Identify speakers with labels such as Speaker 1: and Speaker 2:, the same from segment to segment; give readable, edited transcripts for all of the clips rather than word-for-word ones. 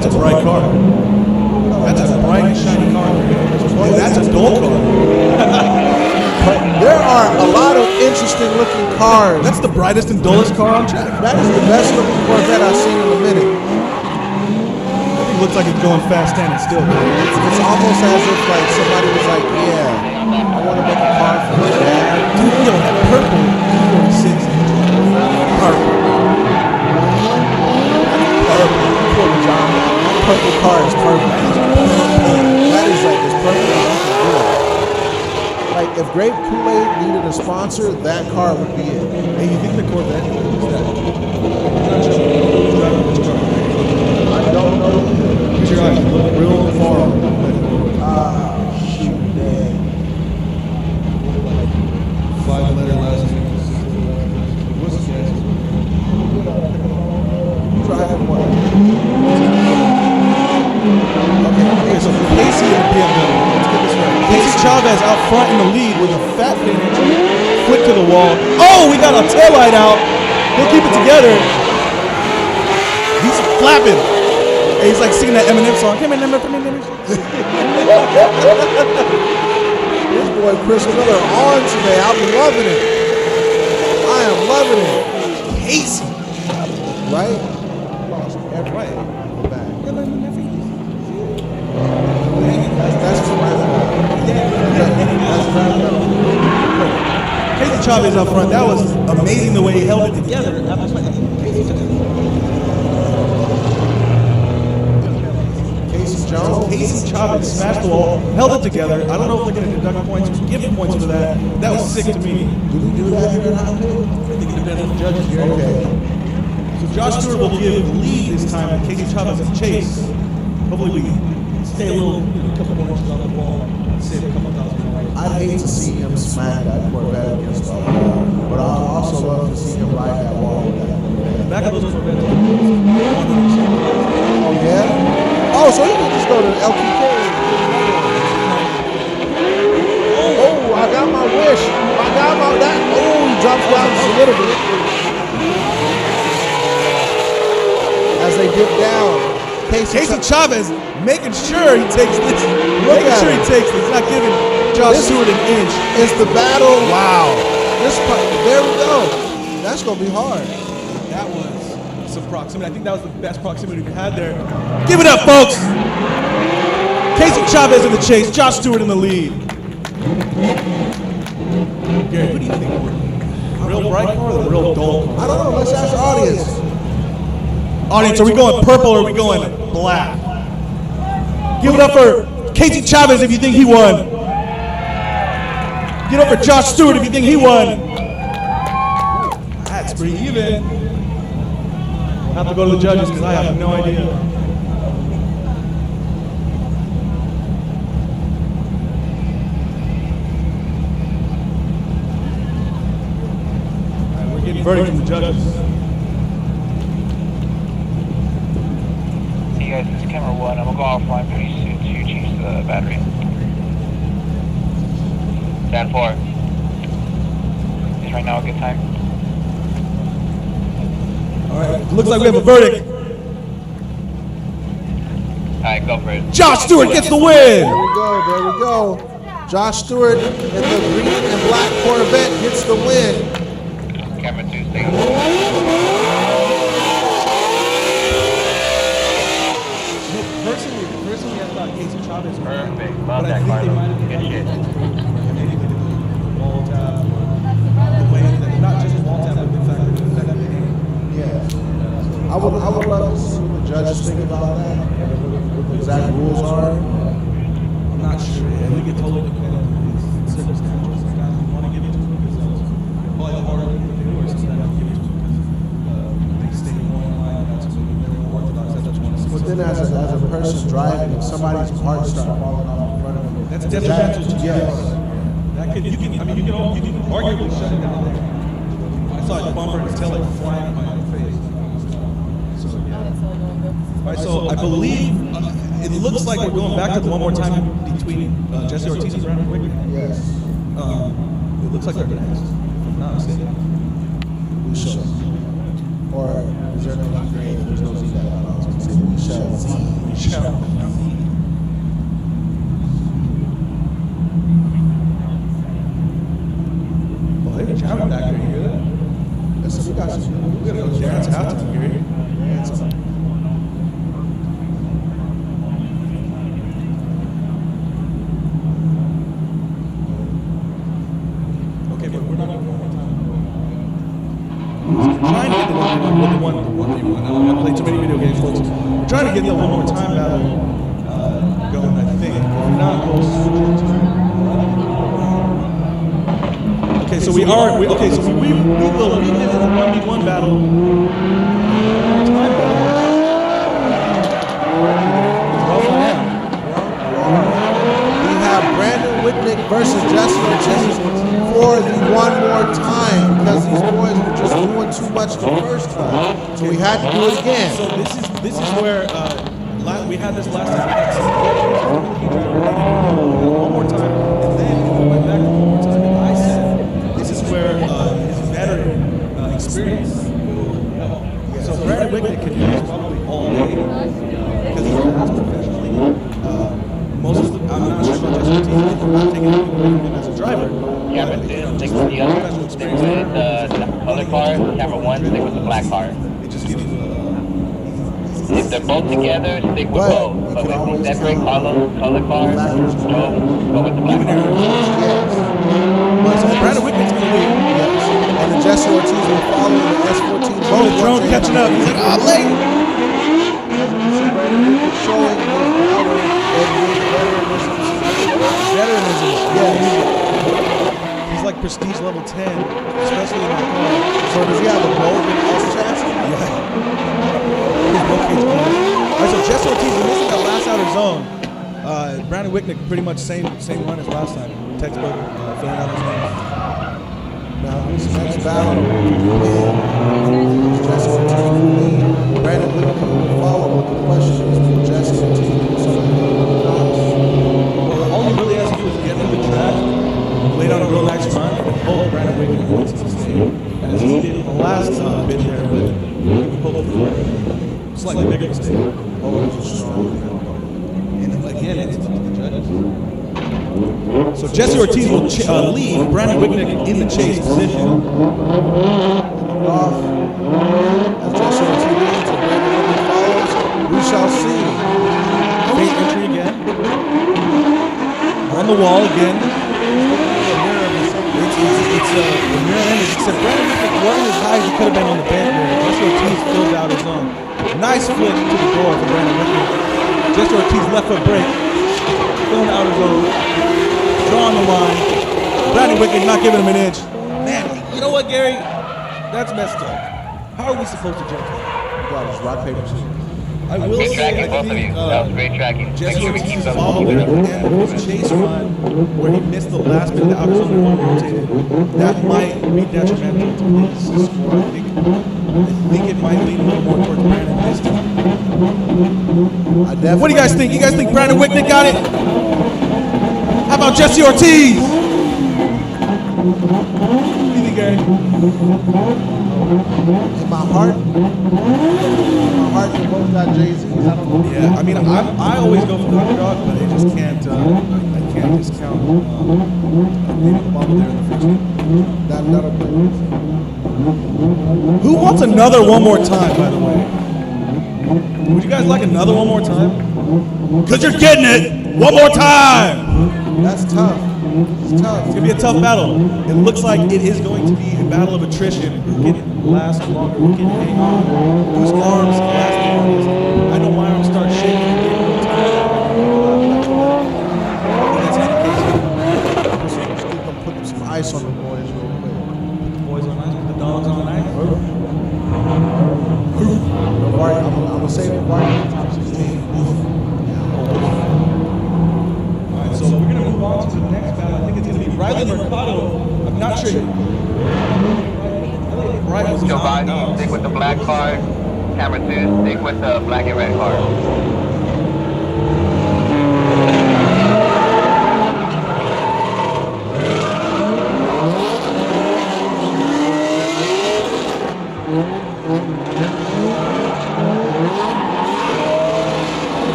Speaker 1: That's a bright car. That's a bright, shiny car. That's a dull car.
Speaker 2: There are a lot of interesting looking cars.
Speaker 1: That's the brightest and dullest car on track.
Speaker 2: That is the best looking Corvette I've seen in a minute.
Speaker 1: It looks like it's going fast standing still.
Speaker 2: It's almost as if like somebody was like, yeah, I want to make a car for my dad.
Speaker 1: Dude, yo, that purple 46. Purple.
Speaker 2: Poor John. That purple car is perfect. That is like as perfect as you can do. Like if Grape Kool-Aid needed a sponsor, that car would be it.
Speaker 1: Hey, you think the Corvette is that?
Speaker 2: I don't know.
Speaker 1: Use your eyes. Look real far.
Speaker 2: Shoot, dang.
Speaker 1: 5-letter last name. What's his name?
Speaker 2: Driving one.
Speaker 1: Okay, so Casey in the BMW. Let's get this right. Casey Chavez out front in the lead with a fat finish. Flick to the wall. Oh, we got our taillight out. He'll keep it together. He's flapping. And he's like singing that Eminem song. This
Speaker 2: boy Chris Miller on today. I'm loving it. I am loving it.
Speaker 1: Casey.
Speaker 2: Right?
Speaker 1: Right.
Speaker 2: That's
Speaker 1: Casey Chavez up front. That was amazing the way he held it together. Casey Chavez smashed the wall, held it together. I don't know if they're going to deduct points or give points for that. That was sick to me.
Speaker 2: Did we do that here?
Speaker 1: I think it depends on the judges here.
Speaker 2: Okay.
Speaker 1: So Josh Stewart will give the lead this time, and Casey Chavez in chase. Hopefully we stay a little, a couple more inches on the wall, save a couple thousand points.
Speaker 2: I'd hate to see him smack that Corvette against the wall, but I'd also love to see him ride that wall with that Corvette.
Speaker 1: Back of those Corvettes.
Speaker 2: Oh, yeah? Oh, so he can just go to LPK. Oh, I got my wish. I got my that. Oh, he drops down just a little bit. As they dip down.
Speaker 1: Casey Chavez making sure he takes this. Making sure he takes this. He's not giving Josh Stewart an inch.
Speaker 2: It's the battle. Wow. There we go. That's going to be hard.
Speaker 1: That was some proximity. I think that was the best proximity we had there. Give it up, folks. Casey Chavez in the chase. Josh Stewart in the lead. Gary, what do you think? Real bright car or the real dull car?
Speaker 2: I don't know. Let's ask the audience.
Speaker 1: Audience, are we going purple or are we going black? Give it up for Casey Chavez if you think he won. Give it up for Josh Stewart if you think he won. That's pretty even. I'll have to go to the judges because I have no idea. All right, we're getting verdict from the judges.
Speaker 3: Guys, this is camera 1. I'm gonna go offline pretty soon to change the battery. Stand 4. Is right now a good time?
Speaker 1: Alright, looks like we have a verdict.
Speaker 3: Alright, go for it.
Speaker 1: Josh Stewart gets the win!
Speaker 2: There we go. Josh Stewart in the green and black Corvette gets the win.
Speaker 3: Camera 2, stay.
Speaker 1: Personally, I thought Casey Chavez was
Speaker 3: Perfect. Love that car. Good shit.
Speaker 1: Wall tap. Not just wall tap, but the fact that
Speaker 2: Yeah. I would love to see what the judges think about that. What the exact rules are.
Speaker 1: I'm not sure. I think it totally depends on the circumstances. Sometimes we want to give it to them because it's probably harder to do, or sometimes we give it to them because they stay more in line. That's what they're more orthodox. That's what you want to see.
Speaker 2: But then as a person driving, if somebody's parts start falling off in front of them,
Speaker 1: That's detrimental to
Speaker 2: yes.
Speaker 1: That could, you can arguably shut it down there. I saw a bumper and his tail like flying in my face. So, yeah. All right, so I believe it looks like we're going back to the one more time between Jesse Ortiz and Brandon Quigley.
Speaker 2: Yes.
Speaker 1: It looks like they're next, if I'm not mistaken.
Speaker 2: We shall. Or is there no green? There's no Z that. I was going to say we shall.
Speaker 1: Oh, they're jamming back here. You hear that?
Speaker 2: Listen, we got some.
Speaker 1: We gotta go dance halftime, Gary. Okay, but we're not going to go one more time. We're trying to get the one v one. I play too many video games, folks. We're trying to get the one more time battle going, I think. If not, we'll switch it. Okay, so we will revisit the 1v1 battle. Time battle.
Speaker 2: We have Brandon Whitnick versus Jesse Ortiz for the one more time because these boys were just doing too much the first time. So we had to do it again.
Speaker 1: So this is where we had this last time. One more time, and then we went back to one more time, and I said this is where his veteran experience. So Brandon Whitnick can do this probably all day because he's passed professionally. I'm not sure about Jesse Ortiz. I'm not taking anything away from him as a driver.
Speaker 4: Yeah, but stick with the other. Stick with the color car. Camera 1, stick with the black car.
Speaker 1: It just gives you.
Speaker 4: If they're both together, stick with both. But if you separate color cars, go with the black car.
Speaker 2: Yes.
Speaker 1: So Brandon Whitnick's going to lead.
Speaker 2: Yes. And the Jesse Ortiz will follow the S14.
Speaker 1: Oh, the drone catching up. He's like, oh, late.
Speaker 2: Showing his power and his
Speaker 1: Veteranism.
Speaker 2: Yes.
Speaker 1: He's like prestige level 10, especially in that car.
Speaker 2: So does he have a golden S chassis?
Speaker 1: Yeah. His locate's close. All right, so Jesse Ortiz, we're missing that last outer zone. Brandon Whitnick, pretty much same run as last time. Textbook, filling out his name.
Speaker 2: Now this next battle is Jesse Ortiz will lead. Brandon Whitnick will follow with the questions for Jesse Ortiz.
Speaker 1: Well, all he really has to do is get to the track, lay down a real nice run, and hold Brandon Whitnick into the stage. As he did in the last bit there, but we pulled over slightly bigger mistake. And again, it's up to the judges. So Jesse Ortiz will lead Brandon Whitnick in the chase position.
Speaker 2: Off as Jesse Ortiz leads and Brandon Whitnick follows. We shall see.
Speaker 1: Fake entry again. On the wall again. It's the mirror image. Except Brandon Whitnick wasn't as high as he could have been on the band there. Jesse Ortiz filled out his own. Nice flick to the door for Brandon Whitnick. Jesse Ortiz left foot break. Filling out his own. Drawing the line. Brandon Whitnick not giving him an inch. Man, you know what, Gary? That's messed up. How are we supposed to judge that?
Speaker 2: Well, it's rock, paper, scissors.
Speaker 1: I will
Speaker 4: Great
Speaker 1: say,
Speaker 4: tracking,
Speaker 1: I
Speaker 4: both of
Speaker 1: think,
Speaker 4: you. That was great tracking. Make
Speaker 1: Jesse
Speaker 4: sure we
Speaker 1: Ortiz
Speaker 4: keep them
Speaker 1: followed at the end of his chase run where he missed the last bit of the outer zone and one rotated. That might be detrimental to his score. I think it might lean a little more towards Brandon this time. What do you guys think? You guys think Brandon Whitnick got it? How about Jesse Ortiz? What do you think, Gary?
Speaker 2: In my heart, they both got Jay-Z's. I don't know.
Speaker 1: Yeah, I mean, I always go for the underdog, but I just can't. I can't discount leaving the ball there in the future.
Speaker 2: That'll play.
Speaker 1: Who wants another one more time? By the way, would you guys like another one more time? Cause you're getting it one more time.
Speaker 2: That's tough. It's tough.
Speaker 1: It's gonna be a tough battle. It looks like it is going to be a battle of attrition. Who can last longer? Who can hang on? Whose arms last the longest? I know my arms start shaking and getting real tired. That's indication.
Speaker 2: Put some ice on the boys real quick.
Speaker 1: The boys on ice, the dogs on ice.
Speaker 2: I'm gonna save it right.
Speaker 1: Alright, so we're gonna move on to the next battle. I think it's gonna be Riley Mercado. I'm not sure.
Speaker 4: Giovanni, stick with the black car. Camera 2, stick with the black and red car.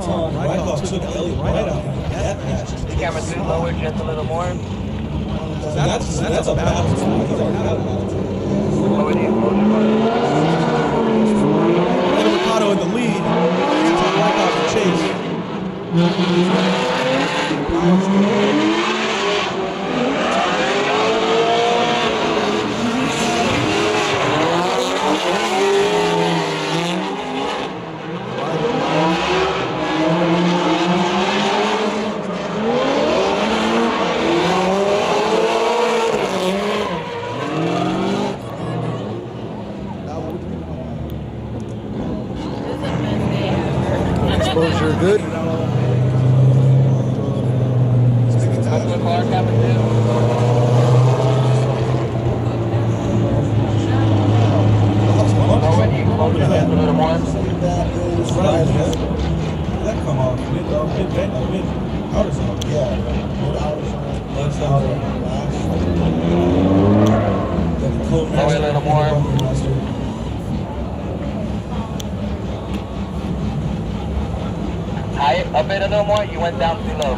Speaker 1: Anton Rykov took Ellie right out in that match.
Speaker 4: Camera 2 lower just a little more.
Speaker 1: That's a battle.
Speaker 4: Lower the exposure.
Speaker 1: Eddie Mercado in the lead. Anton Rykov in chase.
Speaker 2: Exposure good.
Speaker 4: Couple car, camera 2. Lower the exposure just a little more.
Speaker 1: That come off mid outer zone.
Speaker 2: Yeah.
Speaker 1: Left outer.
Speaker 4: Lower a little more. High, up it a little more. You went down too low.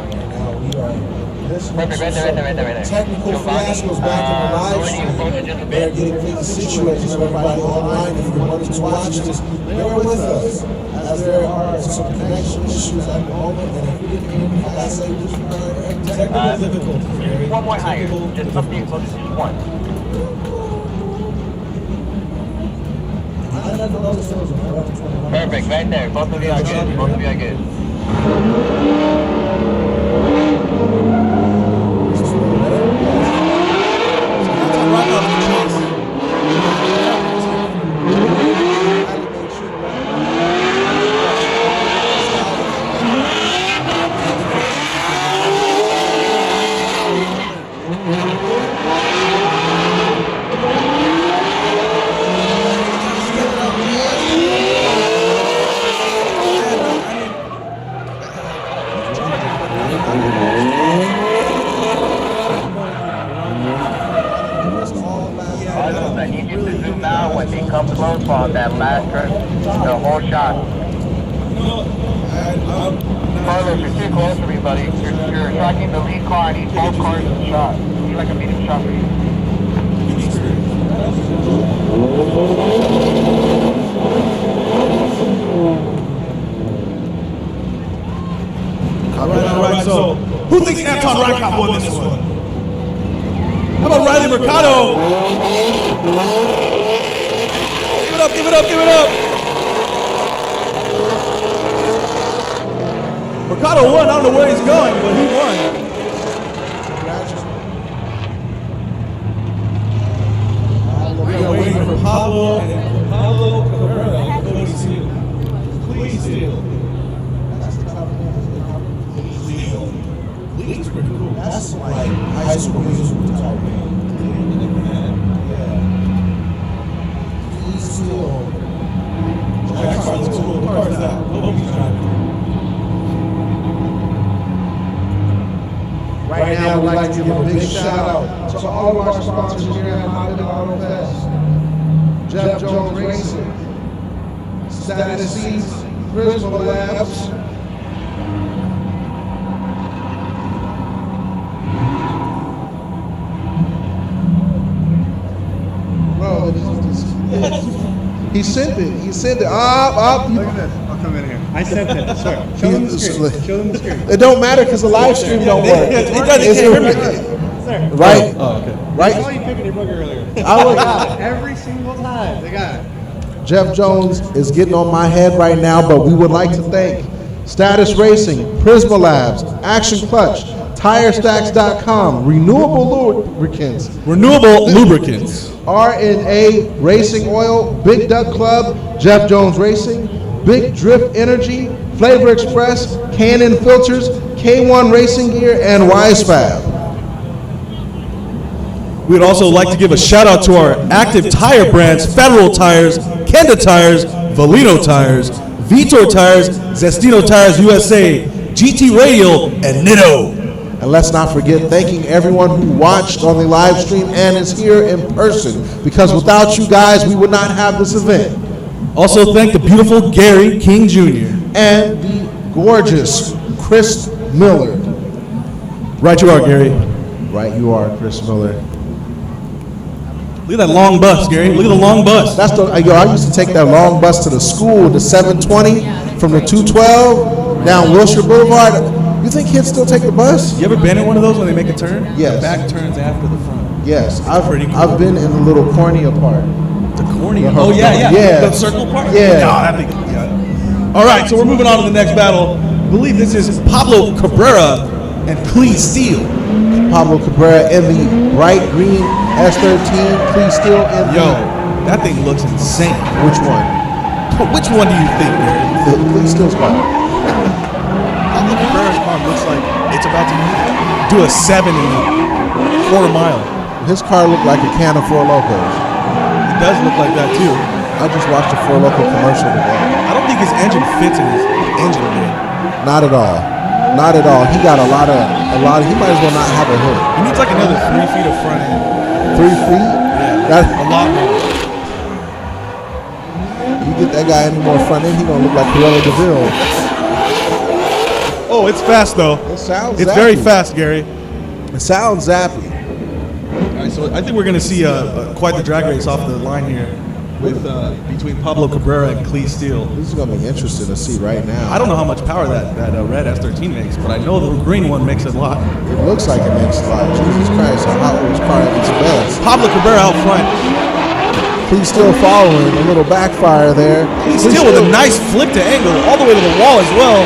Speaker 4: Perfect, right there.
Speaker 2: Technical fiascos back in the live stream. They're getting things situated so everybody online, if you're wanting to watch this, bear with us. As there are some connection issues at the moment, and if we can, like I say, technical difficulties.
Speaker 4: One more higher. Just up the exposure, just one. Perfect, right there. Both of you are good. Both of you are good. I need you to zoom out when they come close on that last turn, the whole shot. Carlos, you're too close for me, buddy. You're tracking the lead car. I need both cars in the shot. I need like a medium shot for you.
Speaker 1: All right. So, who thinks Anton Rykov won this one? How about Riley Mercado? Give it up. Mercado won. I don't know where he's going, but he won. We're waiting for Pablo and Pablo Cabrera. Please steal. League's pretty cool.
Speaker 2: That's like high school musical type band. He's still.
Speaker 1: That car looks cool. What car is that? Logan's driving.
Speaker 2: Right now, we'd like to give a big shout out to all of our sponsors here at HOTPIT Autofest. Jeff Jones Racing, Status Seats, Prisma Labs, He sent it. Up.
Speaker 5: Look at this. I'll come in here. I sent it. Sorry. Show them the screen. Show them the screen.
Speaker 2: It don't matter because the live stream don't work.
Speaker 1: It doesn't.
Speaker 2: Right?
Speaker 1: Oh, okay.
Speaker 2: Right?
Speaker 5: I saw you picking your booger earlier.
Speaker 2: I was.
Speaker 5: Every single time. They got it.
Speaker 2: Jeff Jones is getting on my head right now, but we would like to thank Status Racing, Prisma Labs, Action Clutch, TireStacks.com, Renewable Lubricants, RNA Racing Oil, Big Duck Club, Jeff Jones Racing, Big Drift Energy, Flavor Express, Canon Filters, K1 Racing Gear, and Wisefab.
Speaker 1: We'd also like to give a shout out to our active tire brands: Federal Tires, Kenda Tires, Valino Tires, Vitor Tires, Zestino Tires USA, GT Radial, and Nitto.
Speaker 2: And let's not forget thanking everyone who watched on the live stream and is here in person, because without you guys, we would not have this event.
Speaker 1: Also thank the beautiful Gary King Jr.
Speaker 2: And the gorgeous Chris Miller.
Speaker 1: Right you are, Gary.
Speaker 2: Right, you are Chris Miller.
Speaker 1: Look at that long bus, Gary. Look at the long bus.
Speaker 2: That's the I used to take that long bus to the school, the 720 from the 212 down Wilshire Boulevard. You think kids still take the bus?
Speaker 1: You ever been in one of those when they make a turn?
Speaker 2: Yes.
Speaker 1: The back turns after the front.
Speaker 2: Yes,
Speaker 1: Pretty cool.
Speaker 2: I've been in the little cornea part.
Speaker 1: The cornea.
Speaker 2: The
Speaker 1: Oh yeah.
Speaker 2: yeah.
Speaker 1: The circle part.
Speaker 2: Yeah.
Speaker 1: No, that thing. Yeah. All right, so we're moving on to the next battle. I believe this is Pablo Cabrera and Clee Steele.
Speaker 2: Pablo Cabrera in the bright green S13, Clee Steele in
Speaker 1: Yo, that thing looks insane.
Speaker 2: which one?
Speaker 1: Which one do you think, Gary?
Speaker 2: The Clee Steele's car.
Speaker 1: Pablo Cabrera's car looks like it's about to do a 7 in a quarter mile.
Speaker 2: His car looked like a can of Four Locos.
Speaker 1: It does look like that too.
Speaker 2: I just watched a Four Loco commercial today.
Speaker 1: I don't think his engine fits in his engine bay.
Speaker 2: Not at all. Not at all. He got a lot of. He might as well not have a hood.
Speaker 1: He needs like another 3 feet of front end.
Speaker 2: 3 feet?
Speaker 1: Yeah,
Speaker 2: That,
Speaker 1: a lot more.
Speaker 2: you get that guy any more front end, he gonna look like Cruella DeVille.
Speaker 1: Oh, it's fast though.
Speaker 2: It sounds.
Speaker 1: It's
Speaker 2: zappy.
Speaker 1: very fast, Gary.
Speaker 2: It sounds zappy.
Speaker 1: All right, so I think we're going to see quite the drag race off the line here with between Pablo Cabrera and Clee Steele.
Speaker 2: This is gonna be interesting to see right now.
Speaker 1: I don't know how much power that red S13 makes, but I know the green one makes a lot.
Speaker 2: It looks like it makes a lot. Jesus Christ, a Hot Wheels car at its best.
Speaker 1: Pablo Cabrera out front.
Speaker 2: Clee Steele following, a little backfire there.
Speaker 1: Clee Steele with a nice flick to angle all the way to the wall as well.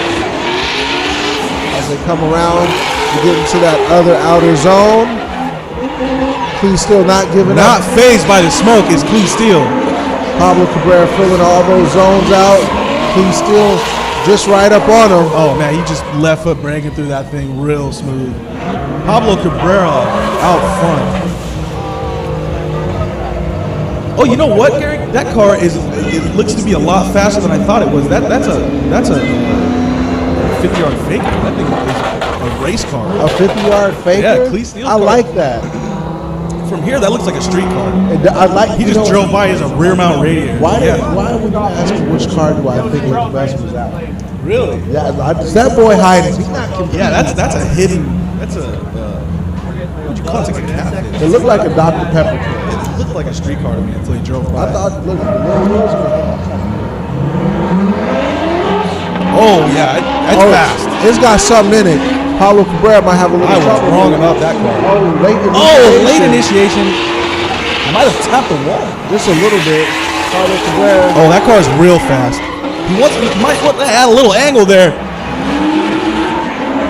Speaker 2: As they come around to get into that other outer zone. Clee Steele not giving
Speaker 1: Not
Speaker 2: up.
Speaker 1: phased by the smoke is Clee Steele.
Speaker 2: Pablo Cabrera filling all those zones out. Clee Steele just right up on him.
Speaker 1: Oh man, he just left foot breaking through that thing real smooth. Pablo Cabrera out front. Oh, you know what, Gary? That car it looks to be a lot faster than I thought it was. That's a 50-yard faker. That thing is a race car.
Speaker 2: A 50-yard faker?
Speaker 1: Yeah, Clee Steele
Speaker 2: I
Speaker 1: car.
Speaker 2: like that.
Speaker 1: From here, that looks like a street car.
Speaker 2: And I like.
Speaker 1: He just drove by as a rear mount radiator.
Speaker 2: Why
Speaker 1: Yeah.
Speaker 2: would you ask me which car do I think is the best was out?
Speaker 1: Really?
Speaker 2: Yeah, that boy hiding. He's not competing.
Speaker 1: Yeah, that's a hidden. That's a what would you call it? It's like a captain.
Speaker 2: It looked like a Dr. Pepper can.
Speaker 1: It looked like a street car to me until he drove by.
Speaker 2: I thought, look, the little wheels were.
Speaker 1: Oh yeah, that's fast.
Speaker 2: It's got something in it. Pablo Cabrera might have a little
Speaker 1: I was
Speaker 2: trouble.
Speaker 1: wrong about that car.
Speaker 2: Late initiation.
Speaker 1: Late initiation. I might have tapped the wall.
Speaker 2: Just a little bit. Pablo Cabrera.
Speaker 1: Oh, that car is real fast. He might want to add a little angle there.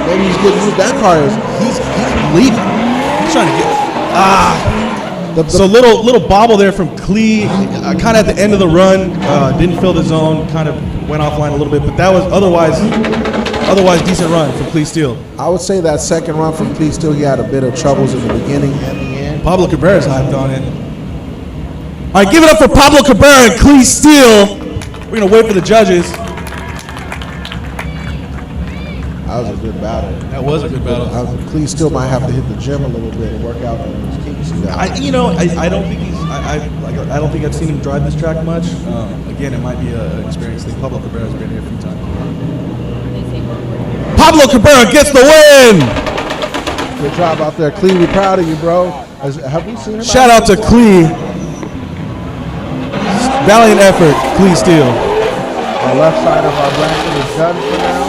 Speaker 2: Maybe he's getting moved. That car is.
Speaker 1: He's leaving. He's trying to get. So little bobble there from Clee, kind of at the end of the run, didn't fill the zone, kind of went offline a little bit, but that was otherwise decent run from Clee Steele.
Speaker 2: I would say that second run from Clee Steele, he had a bit of troubles in the beginning and the end.
Speaker 1: Pablo Cabrera's hyped on it. All right, give it up for Pablo Cabrera and Clee Steele. We're gonna wait for the judges.
Speaker 2: That was a good battle.
Speaker 1: That was a good battle.
Speaker 2: Clee Steele might have to hit the gym a little bit and work out on his kinks.
Speaker 1: I don't think he's. I don't think I've seen him drive this track much. Again, it might be an experience thing. Pablo Cabrera's been here a few times. Pablo Cabrera gets the win.
Speaker 2: Good job out there, Clee. We're proud of you, bro. Have we seen him?
Speaker 1: Shout out to Clee. Valiant effort, Clee Steele.
Speaker 2: The left side of our bracket is done for now.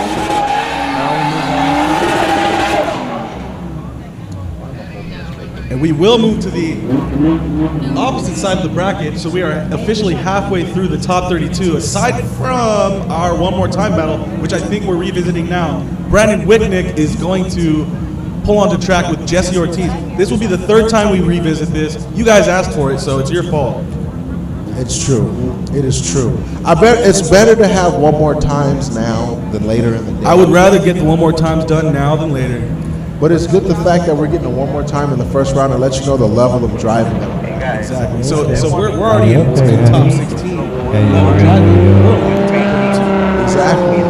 Speaker 1: And we will move to the opposite side of the bracket, so we are officially halfway through the top 32, aside from our one more time battle, which I think we're revisiting now. Brandon Wicknick is going to pull onto track with Jesse Ortiz. This will be the third time we revisit this. You guys asked for it, so it's your fault.
Speaker 2: It's true. It is true. I bet it's better to have one more times now than later in the day.
Speaker 1: I would rather get the one more times done now than later.
Speaker 2: But it's good the fact that we're getting it one more time in the first round and let you know the level of driving that we're at.
Speaker 1: Exactly. So we're already in the top 16. We're driving.
Speaker 2: Exactly.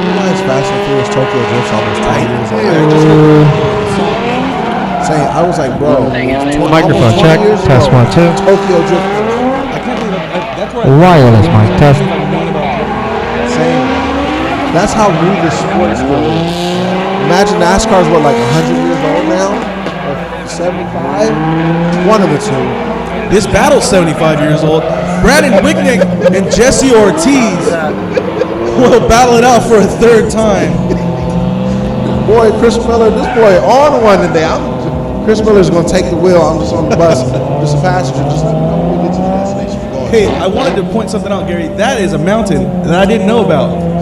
Speaker 2: Realize Fast and Furious Tokyo Drift's almost 20 years old. Saying, I was like, bro,
Speaker 6: Microphone check. Test 1 2.
Speaker 2: Tokyo Drift.
Speaker 1: I can't believe that's where
Speaker 6: Wireless mic test.
Speaker 2: Saying That's how new this sport still is. Imagine NASCAR's what, like 100 years old now? Or 75? One of the two.
Speaker 1: This battle's 75 years old. Brandon Wicknick and Jesse Ortiz will battle it out for a third time.
Speaker 2: Boy, Chris Miller, this boy on one today. Chris Miller's going to take the wheel. I'm just on the bus, just a passenger. Just help me get to the destination we're going.
Speaker 1: Hey, I wanted to point something out, Gary. That is a mountain that I didn't know about.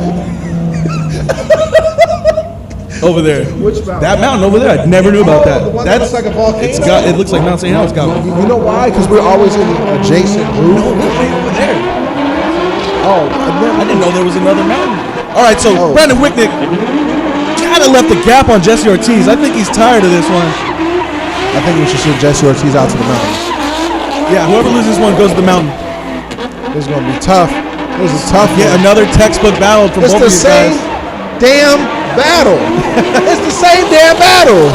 Speaker 1: Over there.
Speaker 2: Which mountain?
Speaker 1: That mountain over there. I never knew about that.
Speaker 2: The one that looks like a volcano?
Speaker 1: It looks like Mount St. Helens.
Speaker 2: You know why? Because we're always in the adjacent group.
Speaker 1: No, we're way over there.
Speaker 2: Oh,
Speaker 1: I didn't know there was another mountain. All right, so Brandon Wicknick kind of left the gap on Jesse Ortiz. I think he's tired of this one.
Speaker 2: I think we should send Jesse Ortiz out to the mountain.
Speaker 1: Yeah, whoever loses this one goes to the mountain.
Speaker 2: This is going to be tough. This is tough.
Speaker 1: Yeah, another textbook battle for both of these guys.
Speaker 2: It's the same damn battle. It's the same damn battle.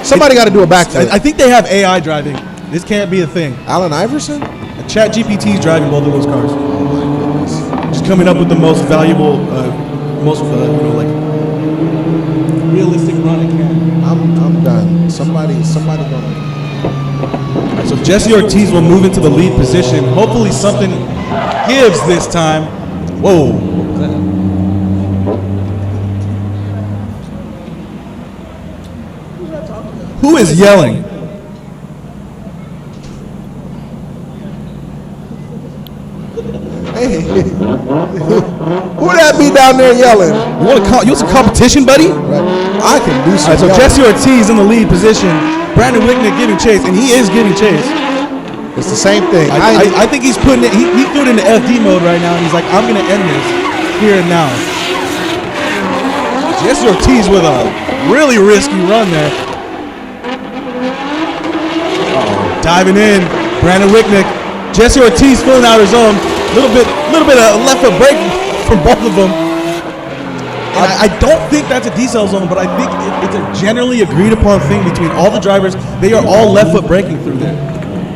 Speaker 2: Somebody got to do a backflip.
Speaker 1: I think they have AI driving. This can't be a thing.
Speaker 2: Allen Iverson?
Speaker 1: ChatGPT is driving both of those cars.
Speaker 2: Oh my goodness.
Speaker 1: Just coming up with the most valuable, like realistic run it can.
Speaker 2: I'm done. Somebody gonna.
Speaker 1: All right, so Jesse Ortiz will move into the lead position. Hopefully something gives this time. Whoa. Who is yelling?
Speaker 2: Hey, who that be down there yelling?
Speaker 1: You want some competition, buddy?
Speaker 2: I can do
Speaker 1: All
Speaker 2: some.
Speaker 1: right, so Jesse Ortiz in the lead position. Brandon Wicknick giving chase, and he is giving chase.
Speaker 2: It's the same thing.
Speaker 1: I think he's putting it. He threw it into FD mode right now, and he's like, I'm gonna end this here and now. Jesse Ortiz with a really risky run there. Diving in, Brandon Wicknick. Jesse Ortiz filling out his own. Little bit of left foot break from both of them. And I don't think that's a decel zone, but I think it's a generally agreed upon thing between all the drivers. They are all left foot braking through there.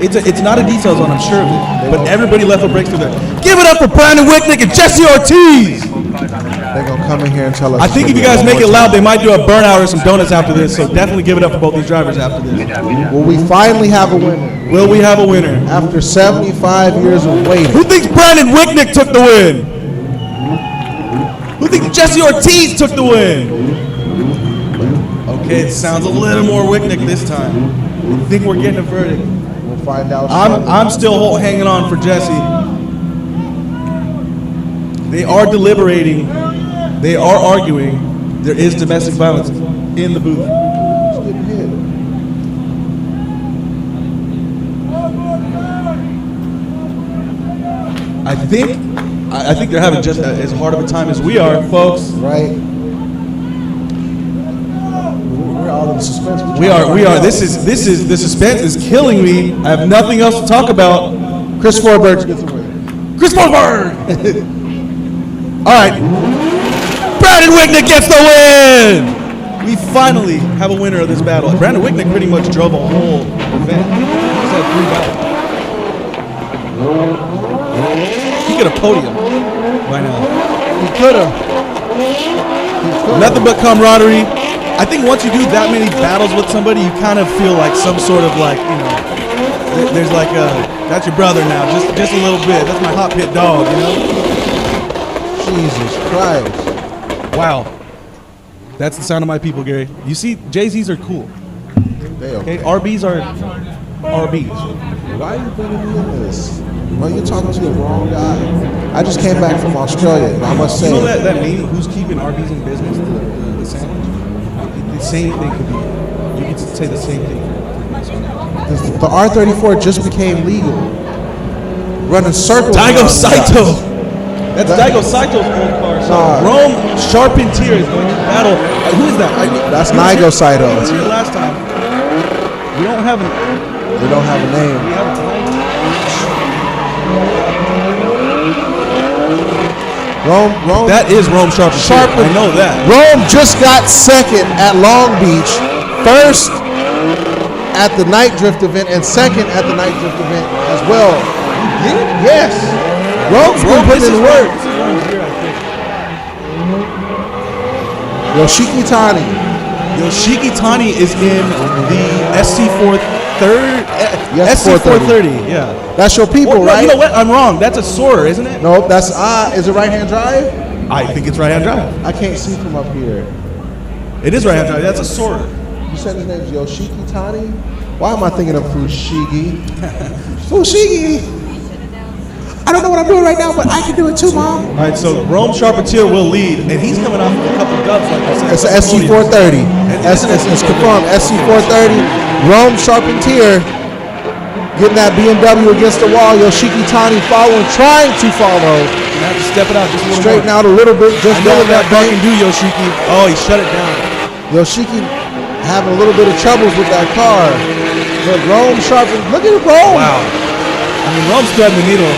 Speaker 1: It's not a decel zone, I'm sure of it, but everybody left foot breaks through there. Give it up for Brandon Wicknick and Jesse Ortiz.
Speaker 2: They're gonna come in here and tell us.
Speaker 1: I think if you guys make it loud, they might do a burnout or some donuts after this. So definitely give it up for both these drivers after this.
Speaker 2: Will we finally have a winner?
Speaker 1: Will we have a winner?
Speaker 2: After 75 years of waiting.
Speaker 1: Who thinks Brandon Wicknick took the win? Who thinks Jesse Ortiz took the win? Okay, it sounds a little more Wicknick this time. I think we're getting a verdict.
Speaker 2: We'll find out.
Speaker 1: I'm still hanging on for Jesse. They are deliberating. They are arguing. There is domestic violence in the booth. I think they're having just as hard of a time as we are, folks.
Speaker 2: Right. We're all in suspense.
Speaker 1: We are. This is the suspense is killing me. I have nothing else to talk about.
Speaker 2: Chris Forberg gets the win.
Speaker 1: Chris Forberg. All right. Brandon Wicknick gets the win. We finally have a winner of this battle. Brandon Wicknick pretty much drove a whole event. He's had 3 battles. He could have podium by now.
Speaker 2: He could have.
Speaker 1: Nothing but camaraderie. I think once you do that many battles with somebody, you kind of feel like some sort of like, there's like that's your brother now, just a little bit. That's my hot pit dog,
Speaker 2: Jesus Christ.
Speaker 1: Wow. That's the sound of my people, Gary. You see, Jay-Z's are cool. Okay, RBs are RBs.
Speaker 2: Why are you bringing me in this? Well, you're talking to the wrong guy. I just came back from Australia, and I must say.
Speaker 1: You know that meme, who's keeping RBs in business, the sandwich? The same thing could be, you could say the same thing.
Speaker 2: The R34 just became legal. Running circles.
Speaker 1: Daigo Saito. That's Daigo Saito's old car. So Rome Charpentier is going to battle. Who is that?
Speaker 2: That's Daigo Saito.
Speaker 1: He was here last time. We don't have a
Speaker 2: name.
Speaker 1: We have a time.
Speaker 2: Rome.
Speaker 1: That is Rome Charpentier. I know that.
Speaker 2: Rome just got second at Long Beach, first at the Night Drift event, and second at the Night Drift event as well.
Speaker 1: You did?
Speaker 2: Yes. Rome's been putting in the work. Yoshiki Tani.
Speaker 1: Yoshiki Tani is in the
Speaker 2: Yes,
Speaker 1: SC430. Yeah.
Speaker 2: That's your people,
Speaker 1: Well, no,
Speaker 2: right?
Speaker 1: you know what? I'm wrong. That's a Soarer, isn't it?
Speaker 2: No, that's is it right-hand drive?
Speaker 1: I think it's right-hand drive.
Speaker 2: I can't see from up here.
Speaker 1: It is right-hand drive. That's a Soarer.
Speaker 2: You said his name's Yoshiki Tani? Why am I thinking of Fushigi? Fushigi! I don't know what I'm doing right now, but I can do it too, Mom.
Speaker 1: All right, so Rome Charpentier will lead, and he's coming off of a couple dubs, like I said.
Speaker 2: It's an SC430. It's confirmed. SC430. Rome Charpentier getting that BMW against the wall. Yoshiki Tani trying to follow.
Speaker 1: You have to step it out just a little
Speaker 2: Straighten
Speaker 1: more.
Speaker 2: out a little bit. Just
Speaker 1: I know
Speaker 2: doing
Speaker 1: what that car
Speaker 2: thing.
Speaker 1: can do, Yoshiki. Oh, he shut it down.
Speaker 2: Yoshiki having a little bit of troubles with that car. But Rome Charpentier, look at Rome.
Speaker 1: Wow. I mean, Rome's threading the needle.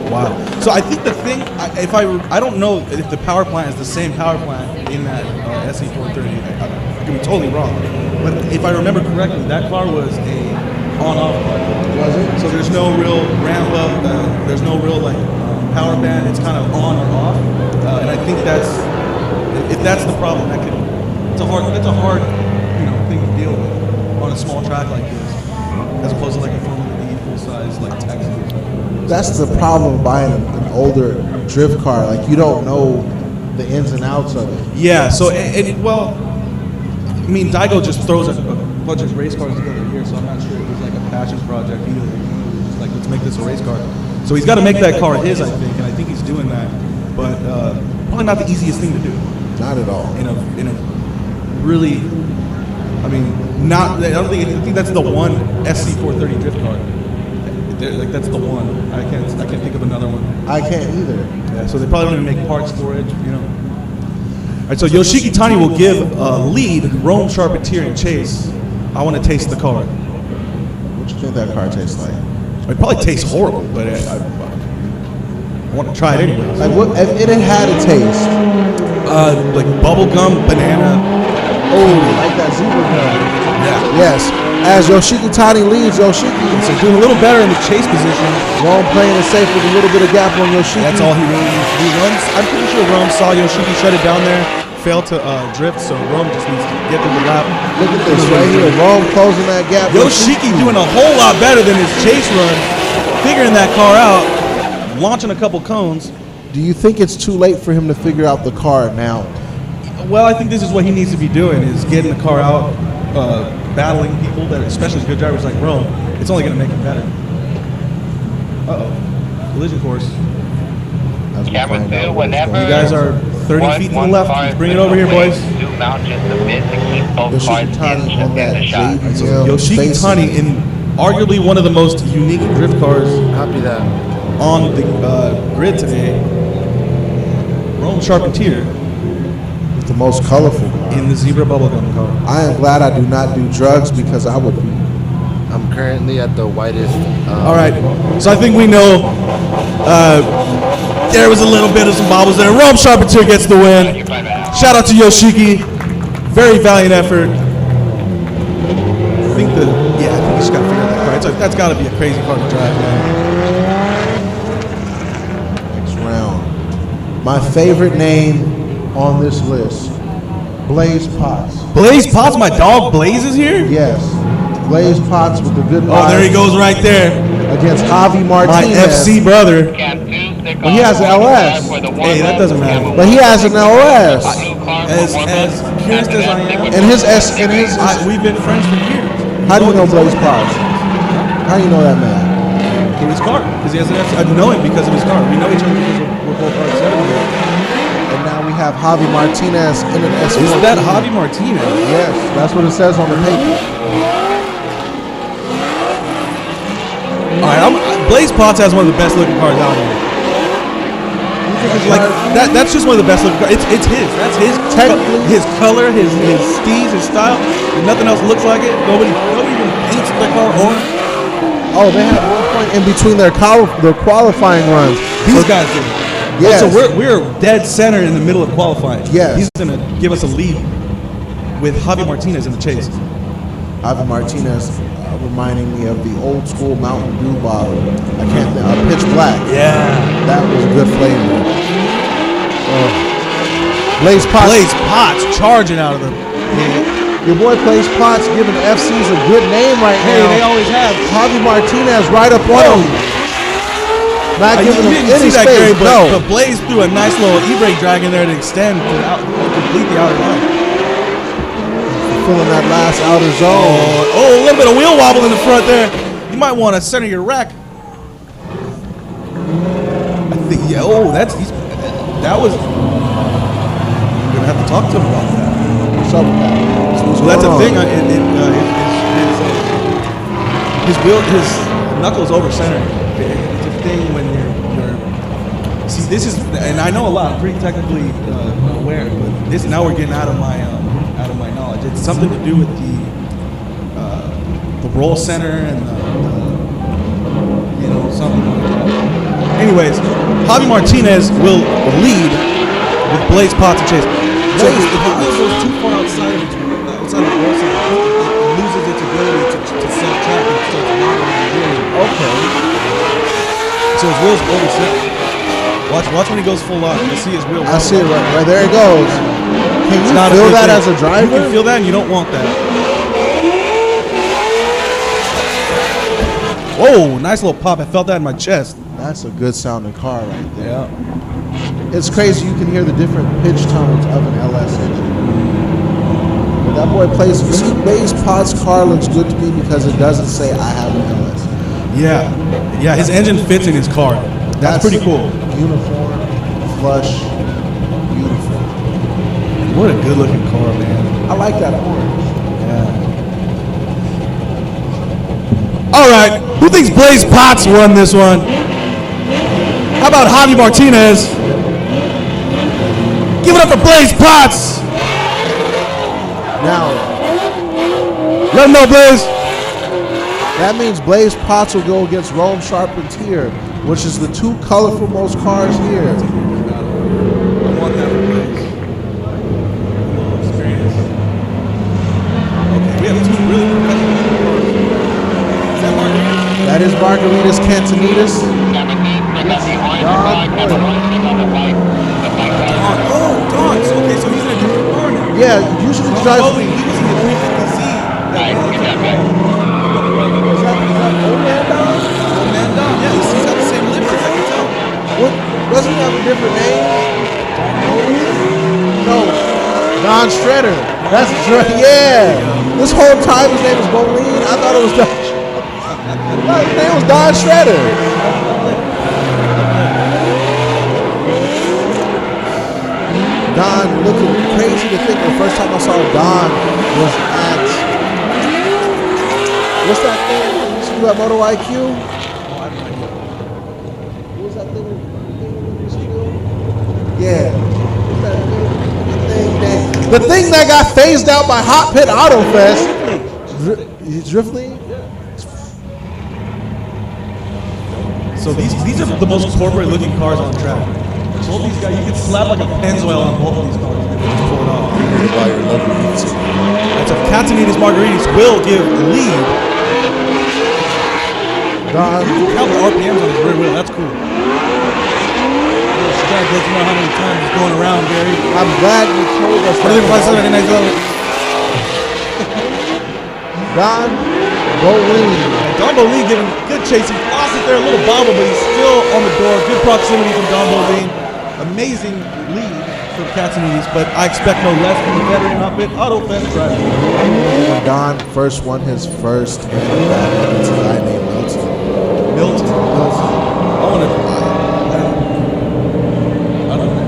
Speaker 1: Wow. So I think the thing, I don't know if the power plant is the same power plant in that SC430. I could be totally wrong. But if I remember correctly, that car was a on-off car.
Speaker 2: Was it?
Speaker 1: So there's no real ramp up. There's no real power band. It's kind of on or off. And I think if that's the problem, it's a hard thing to deal with on a small track like this, as opposed to like a Formula E full size like Texas.
Speaker 2: That's the problem of buying an older drift car. Like, you don't know the ins and outs of it.
Speaker 1: Yeah, so, I mean, Daigo just throws a bunch of race cars together here, so I'm not sure it was like a passion project either. Just like, let's make this a race car. So he's got to make that car his, I think, and I think he's doing that. But probably not the easiest thing to do.
Speaker 2: Not at all.
Speaker 1: In a really, I mean, I think that's the one SC430 drift car. Like, that's the one. I can't think of another one.
Speaker 2: I can't either.
Speaker 1: Yeah, so they probably don't even make parts for it, All right, so Yoshiki Tani will give lead Rome Charpentier and Chase. I want to taste the car.
Speaker 2: What you think that car tastes like?
Speaker 1: It probably tastes horrible, but I want to try it anyway.
Speaker 2: Like, what if it had a taste?
Speaker 1: Like bubblegum, banana.
Speaker 2: Oh, like that zebra gum.
Speaker 1: Yeah.
Speaker 2: Yes. As Yoshiki Tani leads, Yoshiki
Speaker 1: So doing a little better in the chase position.
Speaker 2: Rome playing it safe with a little bit of gap on Yoshiki.
Speaker 1: That's all he really needs to do. I'm pretty sure Rome saw Yoshiki shut it down there, failed to drift, so Rome just needs to get through the lap.
Speaker 2: Look at this right here. Rome closing that gap.
Speaker 1: Yoshiki doing a whole lot better than his chase run, figuring that car out, launching a couple cones.
Speaker 2: Do you think it's too late for him to figure out the car now?
Speaker 1: Well, I think this is what he needs to be doing, is getting the car out, battling people, that especially good drivers like Rome. It's only going to make him better. Uh-oh. Collision course.
Speaker 4: Camera 2, whenever.
Speaker 1: You guys are 30 feet to the left. Let's bring it over here, boys.
Speaker 4: Zoom out just a bit to keep both cars
Speaker 2: Yoshiki
Speaker 4: in
Speaker 2: on that
Speaker 4: the shot.
Speaker 1: Yoshiki Tani in arguably one of the most unique drift cars
Speaker 6: Copy that.
Speaker 1: on the grid today. Rome Charpentier
Speaker 2: The most colorful.
Speaker 1: in the zebra bubblegum car.
Speaker 2: I am glad I do not do drugs because I would be.
Speaker 6: I'm currently at the whitest.
Speaker 1: All right, so I think we know there was a little bit of some bobbles there. Rome Charpentier gets the win. Shout out to Yoshiki. Very valiant effort. I think you just got to figure out that car. That's got to be a crazy car to drive, man.
Speaker 2: Next round. My favorite name on this list, Blaze Potts.
Speaker 1: Blaze Potts, my dog Blaze is here?
Speaker 2: Yes. Blaze Potts with the good
Speaker 1: Oh, there he goes right there.
Speaker 2: against Javi
Speaker 1: My
Speaker 2: Martinez.
Speaker 1: FC brother.
Speaker 2: Well, he has an LS.
Speaker 1: Hey, that doesn't matter.
Speaker 2: But he has an LS.
Speaker 1: As curious as I am,
Speaker 2: And his
Speaker 1: we've been friends for years.
Speaker 2: how do you know Blaze Potts? How do you know that man?
Speaker 1: Through his car, because he has an FC. I know him because of his car. We know each other because we're both R7.
Speaker 2: And now we have Javi Martinez in an S14.
Speaker 1: Is that Javi Martinez?
Speaker 2: Yes, that's what it says on the paper.
Speaker 1: All right, Blaze Potts has one of the best looking cars out here. Like that's just one of the best looking cars. It's his. That's his.
Speaker 2: Technically,
Speaker 1: his color, his steez, his style. And nothing else looks like it. Nobody even paints their car orange.
Speaker 2: Oh, they had 1 point in between their qualifying runs.
Speaker 1: These guys did.
Speaker 2: Yes.
Speaker 1: So we're dead center in the middle of qualifying.
Speaker 2: Yes.
Speaker 1: He's gonna give us a lead with Javi Martinez in the chase.
Speaker 2: Javi Martinez reminding me of the old school Mountain Dew bottle. I can't think. Pitch Black.
Speaker 1: Yeah.
Speaker 2: That was a good flavor. Blaze Potts.
Speaker 1: Blaze Potts charging out of the.
Speaker 2: Your boy Blaze Potts giving FCs a good name right
Speaker 1: Hey,
Speaker 2: now.
Speaker 1: they always have.
Speaker 2: Javi Martinez right up on him. Not
Speaker 1: You
Speaker 2: giving him
Speaker 1: didn't
Speaker 2: any
Speaker 1: see that,
Speaker 2: space.
Speaker 1: Gary,
Speaker 2: No.
Speaker 1: but Blaze threw a nice little e-brake drag in there to extend to complete the outer line.
Speaker 2: Filling that last outer zone.
Speaker 1: Oh, a little bit of wheel wobble in the front there. You might want to center your rack. I think, yeah. Oh, that was. We're gonna have to talk to him about that.
Speaker 2: What's up with that?
Speaker 1: So that's a thing. His knuckles over center. It's a thing when you're. See, this is, and I know a lot. I'm pretty technically aware, but this now we're getting out of my knowledge. It's something to do with the roll center and something like that. Anyways, Javi Martinez will lead with Blaze Potts and Chase. So if the wheel goes too far outside of the roll center, it loses its ability to self-track and starts modeling the wheel.
Speaker 2: Okay.
Speaker 1: So his wheel's over center. Watch when he goes full lock. You see his wheel.
Speaker 2: I see it right there. It goes. Can you feel that as a driver?
Speaker 1: You can feel that, and you don't want that. Whoa, nice little pop. I felt that in my chest.
Speaker 2: That's a good sounding car right there.
Speaker 1: Yeah.
Speaker 2: It's crazy. You can hear the different pitch tones of an LS engine. But that boy plays. You see, Blaze Potts' car looks good to me because it doesn't say I have an LS.
Speaker 1: Yeah. His engine fits in his car. That's pretty cool.
Speaker 2: Uniform, flush, beautiful.
Speaker 1: What a good looking car, man.
Speaker 2: I like that orange.
Speaker 1: Yeah. All right. Who thinks Blaze Potts won this one? How about Javi Martinez? Give it up for Blaze Potts.
Speaker 2: Now,
Speaker 1: let him know, Blaze.
Speaker 2: that means Blaze Potts will go against Rome Charpentier, which is the two colorful most cars here.
Speaker 1: I want that for Blaze. Experience. Okay, we have two really professional cars. Is that Margarita?
Speaker 2: That is Margaritas Cantonitas.
Speaker 1: Dawn. Okay, so he's in a different car now.
Speaker 2: Yeah, usually
Speaker 1: He
Speaker 2: drives.
Speaker 1: was in the 350Z. Man Dom. Yeah, he's got the same livery, I can tell.
Speaker 2: What, doesn't he have a different name? No, Don Shredder. That's yeah. This whole time his name is Bolin. I thought it was Don. His name was Don Shredder. Don looking crazy to think the first time I saw Don was at what's that thing we used to do at Moto IQ? What was that thing we used to do? Yeah. What's that thing? The thing that got phased out by HOTPIT Autofest. Driftly?
Speaker 1: So these are the most corporate looking cars on track. Both these guys, you can slap like a Pennzoil on both of these cars and just pull it off. That's a Catanitas Margaritas will give lead.
Speaker 2: Don.
Speaker 1: Count the RPMs on his rear wheel, that's cool. This guy doesn't know how many times he's going around, Gary.
Speaker 2: I'm glad you told us that. Don Bolin.
Speaker 1: Don Bolin giving good chase. He lost it there, a little bobble, but he's still on the door. Good proximity from Don Bolin. Amazing lead for Catanitas, but I expect no less from the veteran HOTPIT Autofest driver.
Speaker 2: When Don first won his first battle against a guy named Milton.
Speaker 1: I want to. I don't know.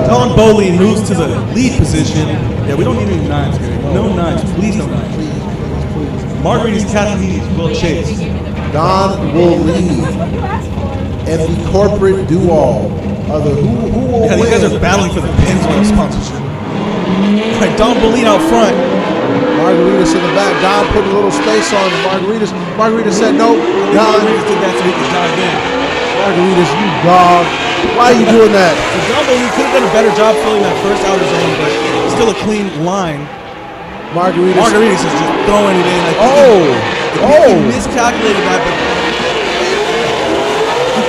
Speaker 1: Don Bolin moves to the lead position. Yeah, we don't need any nines, Gary. No nines. Please no nines. Margaritas Catanitas will chase.
Speaker 2: Don will lead. And the corporate do-all. Who will
Speaker 1: Yeah, these
Speaker 2: win?
Speaker 1: guys are battling for the Pennzoil sponsorship. All right, Don Bolin out front.
Speaker 2: Margaritas in the back. Don put a little space on Margaritas. Margaritas said no. Don.
Speaker 1: Margaritas did that so he could dive in.
Speaker 2: Margaritas, you dog. Why are you doing that?
Speaker 1: So Don Bolin could have done a better job filling that first outer zone, but still a clean line. Margaritas is just throwing it in. He miscalculated that,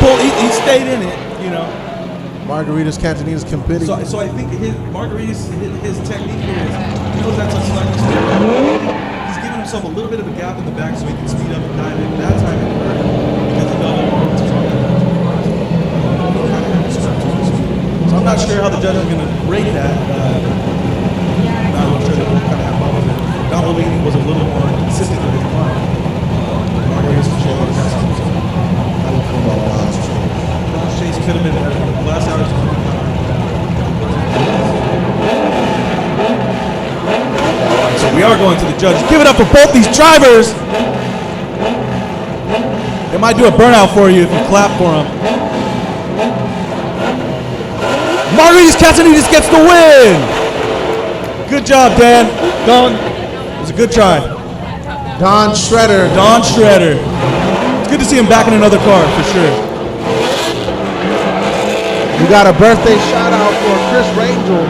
Speaker 1: but he stayed in it, you know.
Speaker 2: Margaritas, Cantoninas, Campiti.
Speaker 1: So I think his technique here is, he knows that's a slightly steep. He's giving himself a little bit of a gap in the back so he can speed up and dive in. That time it worked because he knows so I'm not sure how the judge is going to rate that. I'm not sure that we'll kind of have problems with it. Don Levine was a little more consistent with his climb. Margaritas Chase could have been the last hours. So we are going to the judges. Give it up for both these drivers. They might do a burnout for you if you clap for them. Margaritas Castanedis gets the win. Good job, Dan. Don, it was a good try.
Speaker 2: Don Shredder.
Speaker 1: It's good to see him back in another car for sure.
Speaker 2: We got a birthday shout out for Chris Rangel.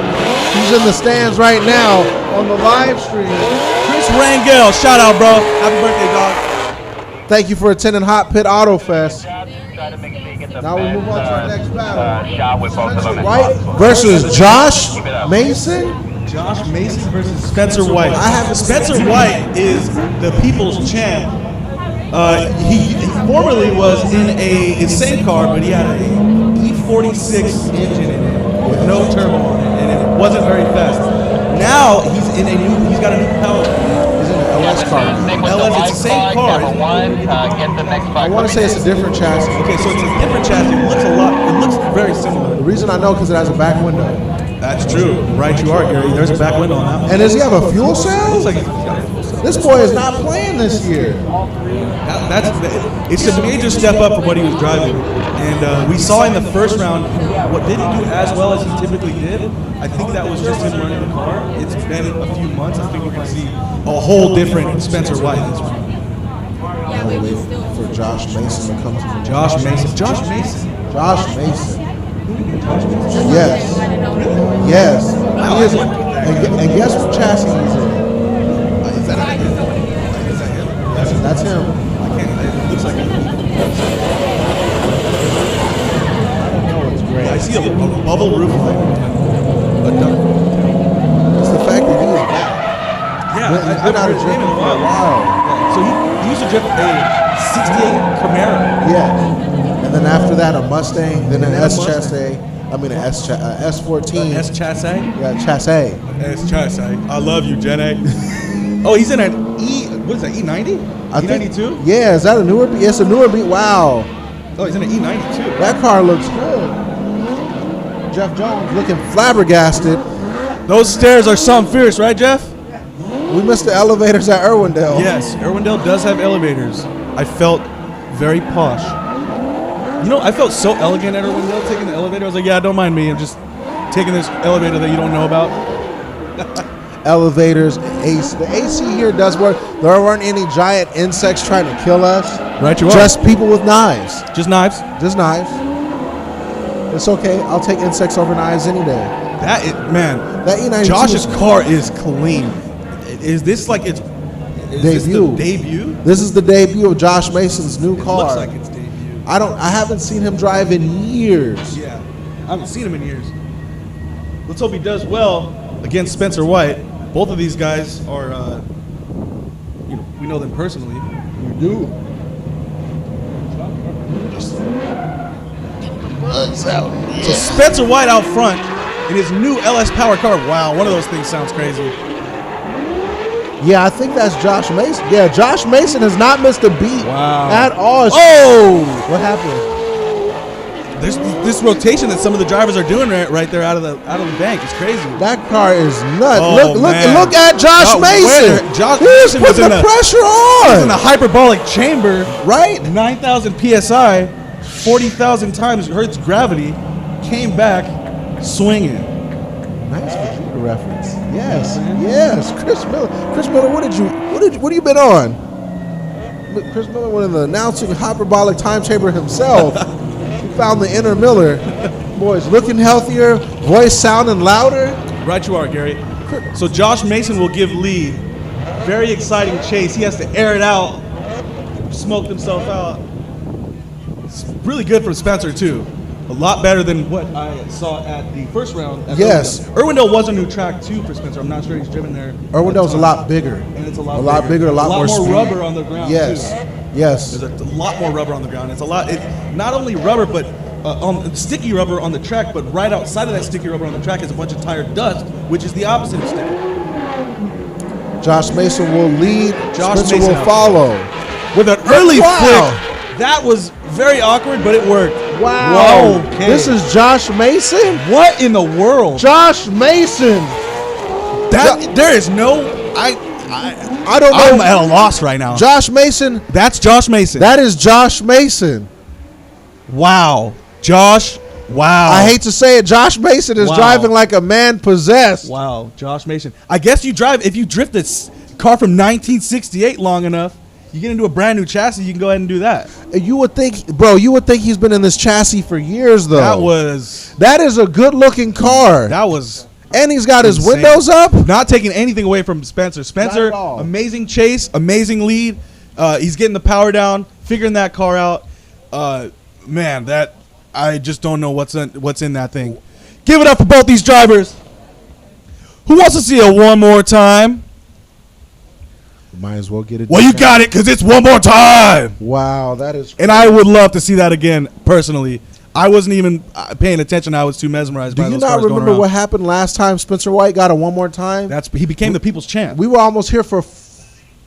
Speaker 2: He's in the stands right now on the live stream.
Speaker 1: Chris Rangel, shout out, bro. Happy birthday, dog.
Speaker 2: Thank you for attending HOTPIT Autofest.
Speaker 4: Try to make sure you get the
Speaker 2: Now we move on to our next battle.
Speaker 4: shot with both of them.
Speaker 2: White versus Josh Mason.
Speaker 1: Josh Mason versus Spencer White. Spencer White is the people's champ. He formerly was in his same car, but he had a E46 engine in it with no turbo on it, and it wasn't very fast. Now he's got a new power.
Speaker 2: He's in an LS car.
Speaker 1: LS, it's the same car.
Speaker 4: Get the next
Speaker 2: I want to say it's a different chassis.
Speaker 1: Okay, so it's a different chassis. It looks very similar.
Speaker 2: The reason I know because it has a back window.
Speaker 1: That's true. Right, you are, Gary. There's a back window on that one.
Speaker 2: And does he have a fuel cell?
Speaker 1: Looks like he's got a fuel cell.
Speaker 2: This boy is not playing this year.
Speaker 1: It's a major step up from what he was driving. And we saw in the first round, what didn't do as well as he typically did. I think that was just him running the car. It's been a few months. I think we're going to see a whole different Spencer White this round.
Speaker 2: I'll wait for Josh Mason to come to the
Speaker 1: Josh Mason.
Speaker 2: Yes. He is. And guess what chassis he's in? That's him.
Speaker 1: It looks like I see a bubble roof light.
Speaker 2: It's the fact that he is back.
Speaker 1: Yeah,
Speaker 2: He's been out of gym
Speaker 1: in a
Speaker 2: for a
Speaker 1: while.
Speaker 2: while.
Speaker 1: So he used to drive a 68 Camaro.
Speaker 2: Yeah. And then after that, a Mustang, then an S chassis. I mean, an S14.
Speaker 1: S chassis?
Speaker 2: Yeah, chassis.
Speaker 1: S chassis. I love you, Jenny. Oh, he's in an what is that, E90? E92?
Speaker 2: Yeah, is that a newer beat? It's a newer beat. Wow.
Speaker 1: Oh, he's in an E92.
Speaker 2: That car looks good. Jeff Jones looking flabbergasted.
Speaker 1: Those stairs are something fierce, right, Jeff?
Speaker 2: We missed the elevators at Irwindale.
Speaker 1: Yes, Irwindale does have elevators. I felt very posh. You know, I felt so elegant at Irwindale taking the elevator. I was like, yeah, don't mind me. I'm just taking this elevator that you don't know about.
Speaker 2: Elevators, AC. The AC here does work. There weren't any giant insects trying to kill us.
Speaker 1: Right, you are.
Speaker 2: Just people with knives.
Speaker 1: Just knives?
Speaker 2: Just knives. It's okay. I'll take insects over knives any day.
Speaker 1: That E92. Josh's car is clean. Is this like its
Speaker 2: debut? This is the debut of Josh Mason's new car.
Speaker 1: It looks like its debut.
Speaker 2: I haven't seen him drive in years.
Speaker 1: Yeah, I haven't seen him in years. Let's hope he does well against Spencer White. Both of these guys are, we know them personally.
Speaker 2: We do.
Speaker 1: So Spencer White out front in his new LS Power car. Wow, one of those things sounds crazy.
Speaker 2: Yeah, I think that's Josh Mason. Yeah, Josh Mason has not missed a beat at all.
Speaker 1: Oh!
Speaker 2: What happened?
Speaker 1: There's this rotation that some of the drivers are doing right there out of the bank. It's crazy.
Speaker 2: That car is nuts.
Speaker 1: Oh,
Speaker 2: look at Josh Mason. He's putting the pressure on.
Speaker 1: He's in a hyperbolic chamber.
Speaker 2: Right.
Speaker 1: 9,000 PSI, 40,000 times Hertz gravity, came back swinging.
Speaker 2: Nice Vegeta reference. Yes. Chris Miller, what have you been on? Chris Miller, one of the announcing hyperbolic time chamber himself. He found the inner Miller. Boys looking healthier, voice sounding louder.
Speaker 1: Right you are, Gary. So Josh Mason will give lead. Very exciting chase. He has to air it out, smoked himself out. It's really good for Spencer too. A lot better than what I saw at the first round.
Speaker 2: Yes.
Speaker 1: Irwindale was a new track too for Spencer. I'm not sure he's driven there.
Speaker 2: Irwindale's a lot bigger.
Speaker 1: And it's a lot
Speaker 2: bigger, a lot more speed.
Speaker 1: rubber on the ground
Speaker 2: Yes.
Speaker 1: too.
Speaker 2: Yes.
Speaker 1: There's a lot more rubber on the ground. It's a lot. Not only rubber, but sticky rubber on the track. But right outside of that sticky rubber on the track is a bunch of tire dust, which is the opposite of sticky.
Speaker 2: Josh Mason will lead.
Speaker 1: Josh
Speaker 2: Spencer
Speaker 1: Mason
Speaker 2: will follow.
Speaker 1: With an early
Speaker 2: Wow.
Speaker 1: flick. That was very awkward, but it worked.
Speaker 2: Wow.
Speaker 1: Whoa, okay.
Speaker 2: This is Josh Mason?
Speaker 1: What in the world?
Speaker 2: Josh Mason.
Speaker 1: There is no. I
Speaker 2: don't know.
Speaker 1: I'm at a loss right now.
Speaker 2: Josh Mason.
Speaker 1: That's Josh Mason.
Speaker 2: That is Josh Mason.
Speaker 1: Wow. Josh. Wow.
Speaker 2: I hate to say it. Josh Mason is driving like a man possessed.
Speaker 1: Wow. Josh Mason. I guess if you drift this car from 1968 long enough, you get into a brand new chassis, you can go ahead and do that.
Speaker 2: You would think he's been in this chassis for years, though. That is a good looking car. And he's got his windows up.
Speaker 1: Not taking anything away from Spencer. Spencer, amazing chase, amazing lead. He's getting the power down, figuring that car out. Man, I just don't know what's in that thing. Give it up for both these drivers. Who wants to see it one more time?
Speaker 2: Might as well get it.
Speaker 1: Well, you got it because it's one more time.
Speaker 2: Wow, that is crazy.
Speaker 1: And I would love to see that again, personally. I wasn't even paying attention. I was too mesmerized by those cars going around. Do you not remember
Speaker 2: what happened last time Spencer White got a one more time?
Speaker 1: He became the people's champ.
Speaker 2: We were almost here for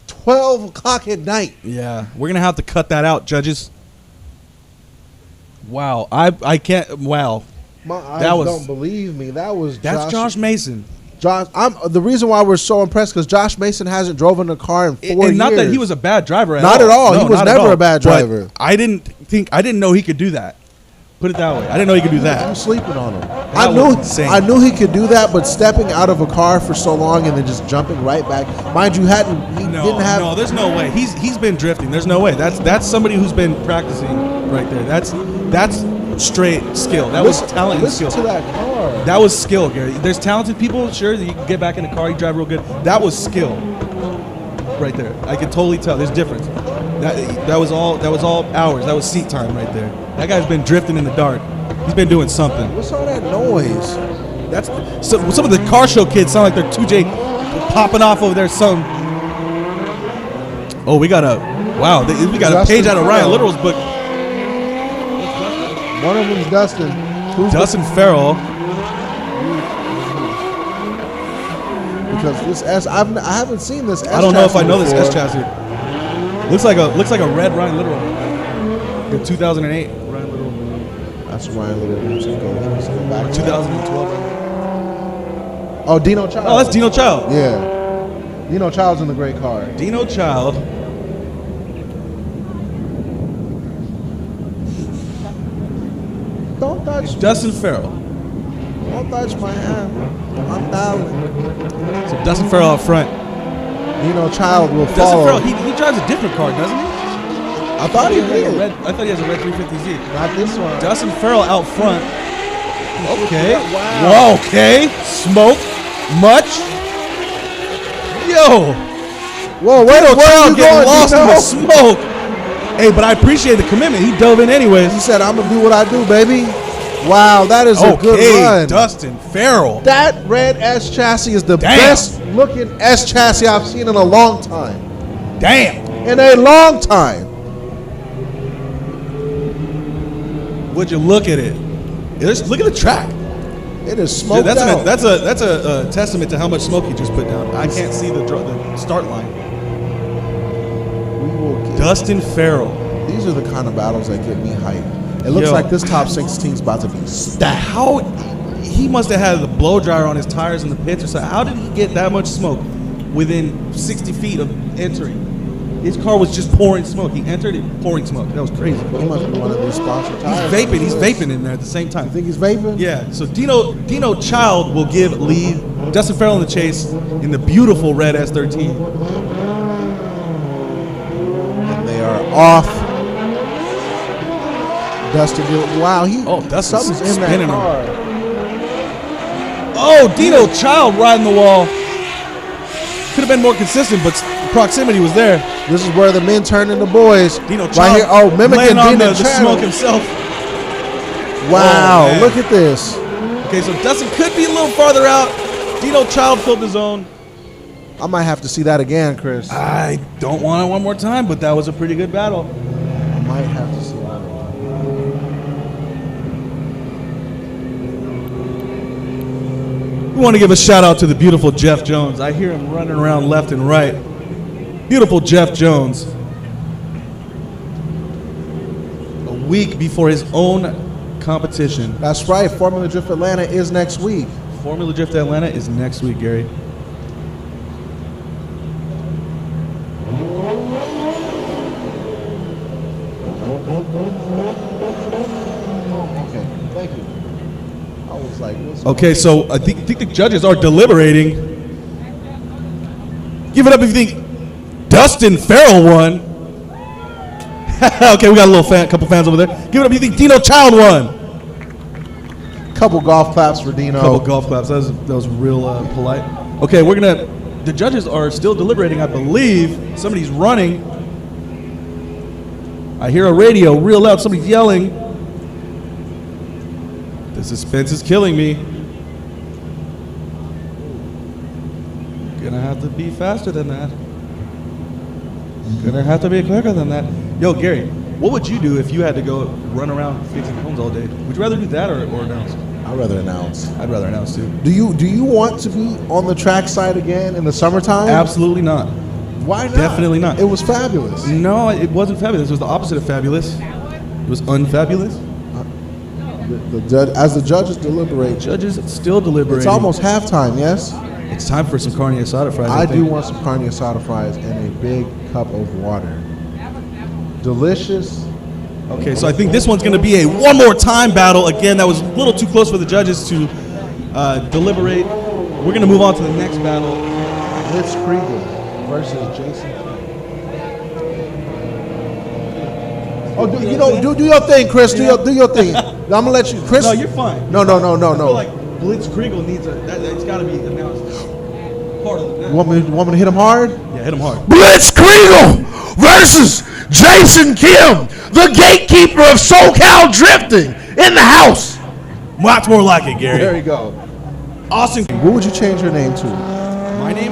Speaker 2: 12 o'clock at night.
Speaker 1: Yeah, we're going to have to cut that out, judges. Wow. I can't. Wow.
Speaker 2: My eyes don't believe me. That's
Speaker 1: Josh Mason.
Speaker 2: The reason why we're so impressed because Josh Mason hasn't driven a car in 4 years.
Speaker 1: And not that he was a bad driver
Speaker 2: Not at all. He was never a bad driver.
Speaker 1: But I didn't know he could do that. Put it that way. I didn't know he could do that.
Speaker 2: I'm sleeping on him.
Speaker 1: I
Speaker 2: knew he could do that, but stepping out of a car for so long and then just jumping right back. Mind you,
Speaker 1: No, there's no way. He's been drifting. There's no way. That's somebody who's been practicing right there. That's straight skill. That was talent and skill.
Speaker 2: Listen to that car.
Speaker 1: That was skill, Gary. There's talented people, sure, that you can get back in the car, you drive real good. That was skill right there. I can totally tell. There's difference. That was all hours. That was seat time right there. That guy's been drifting in the dark. He's been doing something.
Speaker 2: What's all that noise?
Speaker 1: Some of the car show kids sound like they're 2J popping off over there. Oh, we got a page out of Ryan Little's book.
Speaker 2: One of them's Dustin.
Speaker 1: Dustin Farrell.
Speaker 2: Because this I haven't seen this S chassis.
Speaker 1: I don't know if I know this S chassis. Looks like a red Ryan Little. The 2008 Ryan Little.
Speaker 2: That's Ryan Little. Let's go back.
Speaker 1: 2012.
Speaker 2: Oh, Dino Child.
Speaker 1: Oh, that's Dino Child.
Speaker 2: Yeah. Dino Child's in the great car.
Speaker 1: Dino Child.
Speaker 2: Don't touch
Speaker 1: Dustin Farrell.
Speaker 2: Don't touch my hand. I'm dialing.
Speaker 1: So Dustin Farrell up front.
Speaker 2: Dino Child will
Speaker 1: Dustin
Speaker 2: follow.
Speaker 1: Farrell, he drives a different car, doesn't he?
Speaker 2: I thought he did.
Speaker 1: I thought he has a red 350Z.
Speaker 2: Not this one.
Speaker 1: Dustin Farrell out front. Okay.
Speaker 2: Wow.
Speaker 1: Whoa, okay. Smoke. Much. Yo.
Speaker 2: Whoa, wait a minute.
Speaker 1: Getting lost in the smoke. Hey, but I appreciate the commitment. He dove in anyways.
Speaker 2: He said, I'm going to do what I do, baby. Wow, that is a good run.
Speaker 1: Dustin Farrell.
Speaker 2: That red S chassis is the best looking S chassis I've seen in a long time.
Speaker 1: Damn.
Speaker 2: In a long time.
Speaker 1: Would you look at it? Look at the track.
Speaker 2: It is smoked out.
Speaker 1: That's a testament to how much smoke he just put down. I can't see the start line. Dustin Farrell.
Speaker 2: These are the kind of battles that get me hyped. It looks like this top 16 is about to be stacked.
Speaker 1: How he must have had the blow dryer on his tires in the pits or something. How did he get that much smoke within 60 feet of entering? His car was just pouring smoke. He entered it, pouring smoke. That was crazy.
Speaker 2: He must be one of these sponsored tires.
Speaker 1: He's vaping in there at the same time.
Speaker 2: You think he's vaping?
Speaker 1: Yeah. So Dino Child will give lead. Dustin Farrell in the chase in the beautiful red S13.
Speaker 2: And they are off. Dustin, wow,
Speaker 1: Dustin's
Speaker 2: something's in that car.
Speaker 1: Oh, Dino Child riding the wall. Could have been more consistent, but proximity was there.
Speaker 2: This is where the men turn into boys.
Speaker 1: Dino Child
Speaker 2: right here. Oh, mimicking
Speaker 1: laying on
Speaker 2: Dino
Speaker 1: the
Speaker 2: Child.
Speaker 1: smoke himself.
Speaker 2: Wow,
Speaker 1: Oh,
Speaker 2: look at this.
Speaker 1: Okay, so Dustin could be a little farther out. Dino Child filled the zone.
Speaker 2: I might have to see that again, Chris.
Speaker 1: I don't want it one more time, but that was a pretty good battle.
Speaker 2: I might have to see that again.
Speaker 1: We want to give a shout out to the beautiful Jeff Jones. I hear him running around left and right. Beautiful Jeff Jones. A week before his own competition.
Speaker 2: That's right. Formula Drift Atlanta is next week.
Speaker 1: Formula Drift Atlanta is next week, Gary.
Speaker 2: Okay, thank you. I was like, what's
Speaker 1: Okay, so I think the judges are deliberating. Give it up if you think Dustin Farrell won. Okay, we got a couple fans over there. Give it up if you think Dino Child won.
Speaker 2: couple golf claps for Dino.
Speaker 1: Couple golf claps. That was real polite. Okay, the judges are still deliberating, I believe. Somebody's running. I hear a radio real loud. Somebody's yelling. The suspense is killing me. Gonna have to be faster than that. Gonna have to be quicker than that. Yo, Gary, what would you do if you had to go run around fixing cones all day? Would you rather do that or announce?
Speaker 2: I'd rather announce.
Speaker 1: I'd rather announce too.
Speaker 2: Do you want to be on the track side again in the summertime?
Speaker 1: Absolutely not.
Speaker 2: Why not?
Speaker 1: Definitely not.
Speaker 2: It was fabulous.
Speaker 1: No, it wasn't fabulous. It was the opposite of fabulous. It was unfabulous.
Speaker 2: As the judges deliberate,
Speaker 1: Judges still deliberating.
Speaker 2: it's almost halftime. Yes.
Speaker 1: It's time for some carne asada fries.
Speaker 2: I
Speaker 1: think.
Speaker 2: do want some carne asada fries and a big cup of water. Delicious.
Speaker 1: Okay, so I think this one's going to be a one more time battle. Again, that was a little too close for the judges to deliberate. We're going to move on to the next battle.
Speaker 2: Blitz Kriegel versus Jason. Oh, do your thing, Chris. Do your thing. I'm gonna let you, Chris.
Speaker 1: No, you're fine.
Speaker 2: No.
Speaker 1: I feel like Blitz Kriegel needs it's got to be announced. Part of the
Speaker 2: You want me to hit him hard?
Speaker 1: Yeah, hit him hard.
Speaker 7: Blitz Kriegel versus Jason Kim, the gatekeeper of SoCal drifting, in the house.
Speaker 1: Lots more like it, Gary.
Speaker 2: There you go.
Speaker 1: Austin.
Speaker 2: What would you change your name to?
Speaker 1: My name?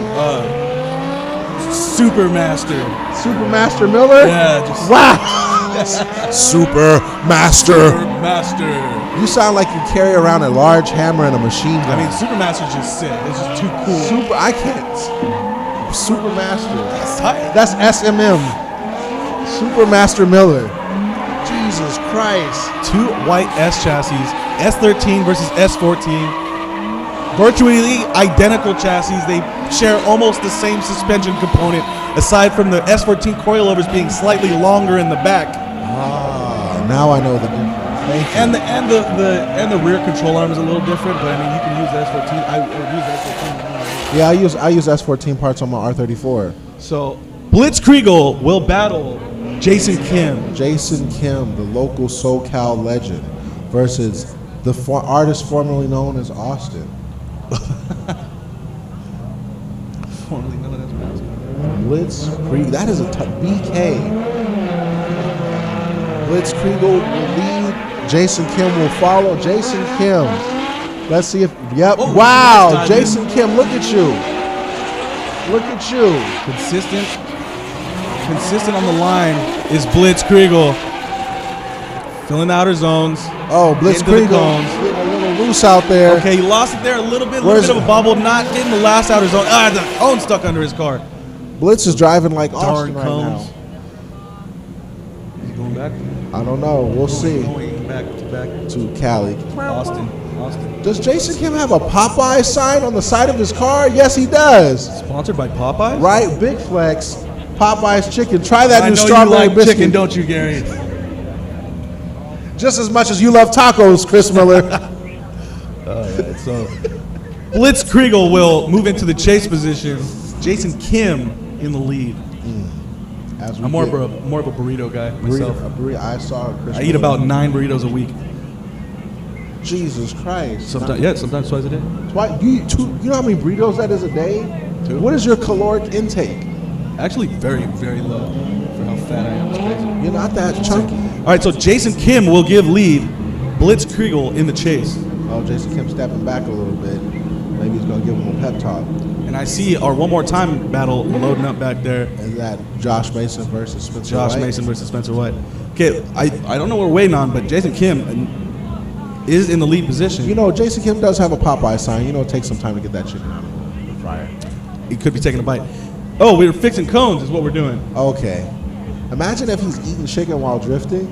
Speaker 1: Supermaster.
Speaker 2: Supermaster Miller?
Speaker 1: Yeah, just
Speaker 2: Wow.
Speaker 7: Supermaster.
Speaker 1: Supermaster.
Speaker 2: You sound like you carry around a large hammer and a machine gun.
Speaker 1: I mean, Supermaster's just sick. It's just too cool.
Speaker 2: I can't. Supermaster.
Speaker 1: That's tight.
Speaker 2: That's SMM. Supermaster Miller. Jesus Christ.
Speaker 1: Two white S chassis, S13 versus S14. Virtually identical chassis. They share almost the same suspension component, aside from the S14 coilovers being slightly longer in the back.
Speaker 2: Ah, now I know the difference. Thank you.
Speaker 1: And the rear control arm is a little different, but I mean you can use the S14. I would use S14.
Speaker 2: Yeah, I use S14 parts on my R34.
Speaker 1: So Blitz Kriegel will battle Jason Kim.
Speaker 2: Jason Kim, the local SoCal legend, versus the artist formerly known as Austin.
Speaker 1: Formerly known as Austin.
Speaker 2: Blitz Kriegel. That is a BK. Blitz Kriegel will lead. Jason Kim will follow. Jason Kim. Let's see if. Yep.
Speaker 1: Oh,
Speaker 2: wow.
Speaker 1: nice
Speaker 2: Jason Kim, look at you. Look at you.
Speaker 1: Consistent on the line is Blitz Kriegel. Filling outer zones.
Speaker 2: Oh, Blitz
Speaker 1: Into the
Speaker 2: Kriegel
Speaker 1: cones.
Speaker 2: getting a little loose out there.
Speaker 1: Okay, he lost it there a little bit
Speaker 2: Where's
Speaker 1: of a bobble, not getting the last outer zone. The cone stuck under his car.
Speaker 2: Blitz is driving like Austin
Speaker 1: Darn
Speaker 2: right
Speaker 1: cones.
Speaker 2: now.
Speaker 1: He's going back.
Speaker 2: I don't know. We'll see.
Speaker 1: Going back
Speaker 2: To Cali.
Speaker 1: Austin.
Speaker 2: Does Jason Kim have a Popeye sign on the side of his car? Yes, he does.
Speaker 1: Sponsored by Popeyes?
Speaker 2: Right, Big Flex, Popeye's chicken. Try that
Speaker 1: I
Speaker 2: new
Speaker 1: know
Speaker 2: strawberry
Speaker 1: you like
Speaker 2: biscuit.
Speaker 1: chicken, don't you, Gary?
Speaker 2: Just as much as you love tacos, Chris Miller.
Speaker 1: Alright, so Blitz Kriegel will move into the chase position. Jason Kim in the lead.
Speaker 2: As we
Speaker 1: I'm more
Speaker 2: get
Speaker 1: of a burrito guy myself.
Speaker 2: I saw Chris
Speaker 1: I eat
Speaker 2: Miller.
Speaker 1: about 9 burritos a week.
Speaker 2: Jesus Christ.
Speaker 1: Sometimes twice a day.
Speaker 2: You know how many burritos that is a day?
Speaker 1: 2.
Speaker 2: What is your caloric intake?
Speaker 1: Actually, very, very low for how fat I am. It's crazy.
Speaker 2: You're not that chunky.
Speaker 1: All right, so Jason Kim will give lead Blitzkriegel in the chase.
Speaker 2: Oh, Jason Kim stepping back a little bit. Maybe he's going to give him a pep talk.
Speaker 1: And I see our one more time battle loading up back there.
Speaker 2: Is that Josh Mason versus Spencer
Speaker 1: Josh
Speaker 2: White?
Speaker 1: Mason versus Spencer White. Okay, I don't know what we're waiting on, but Jason Kim is in the lead position.
Speaker 2: You know, Jason Kim does have a Popeye sign. You know, it takes some time to get that chicken out of the fryer.
Speaker 1: He could be taking a bite. Oh, we're fixing cones is what we're doing.
Speaker 2: Okay. Imagine if he's eating chicken while drifting.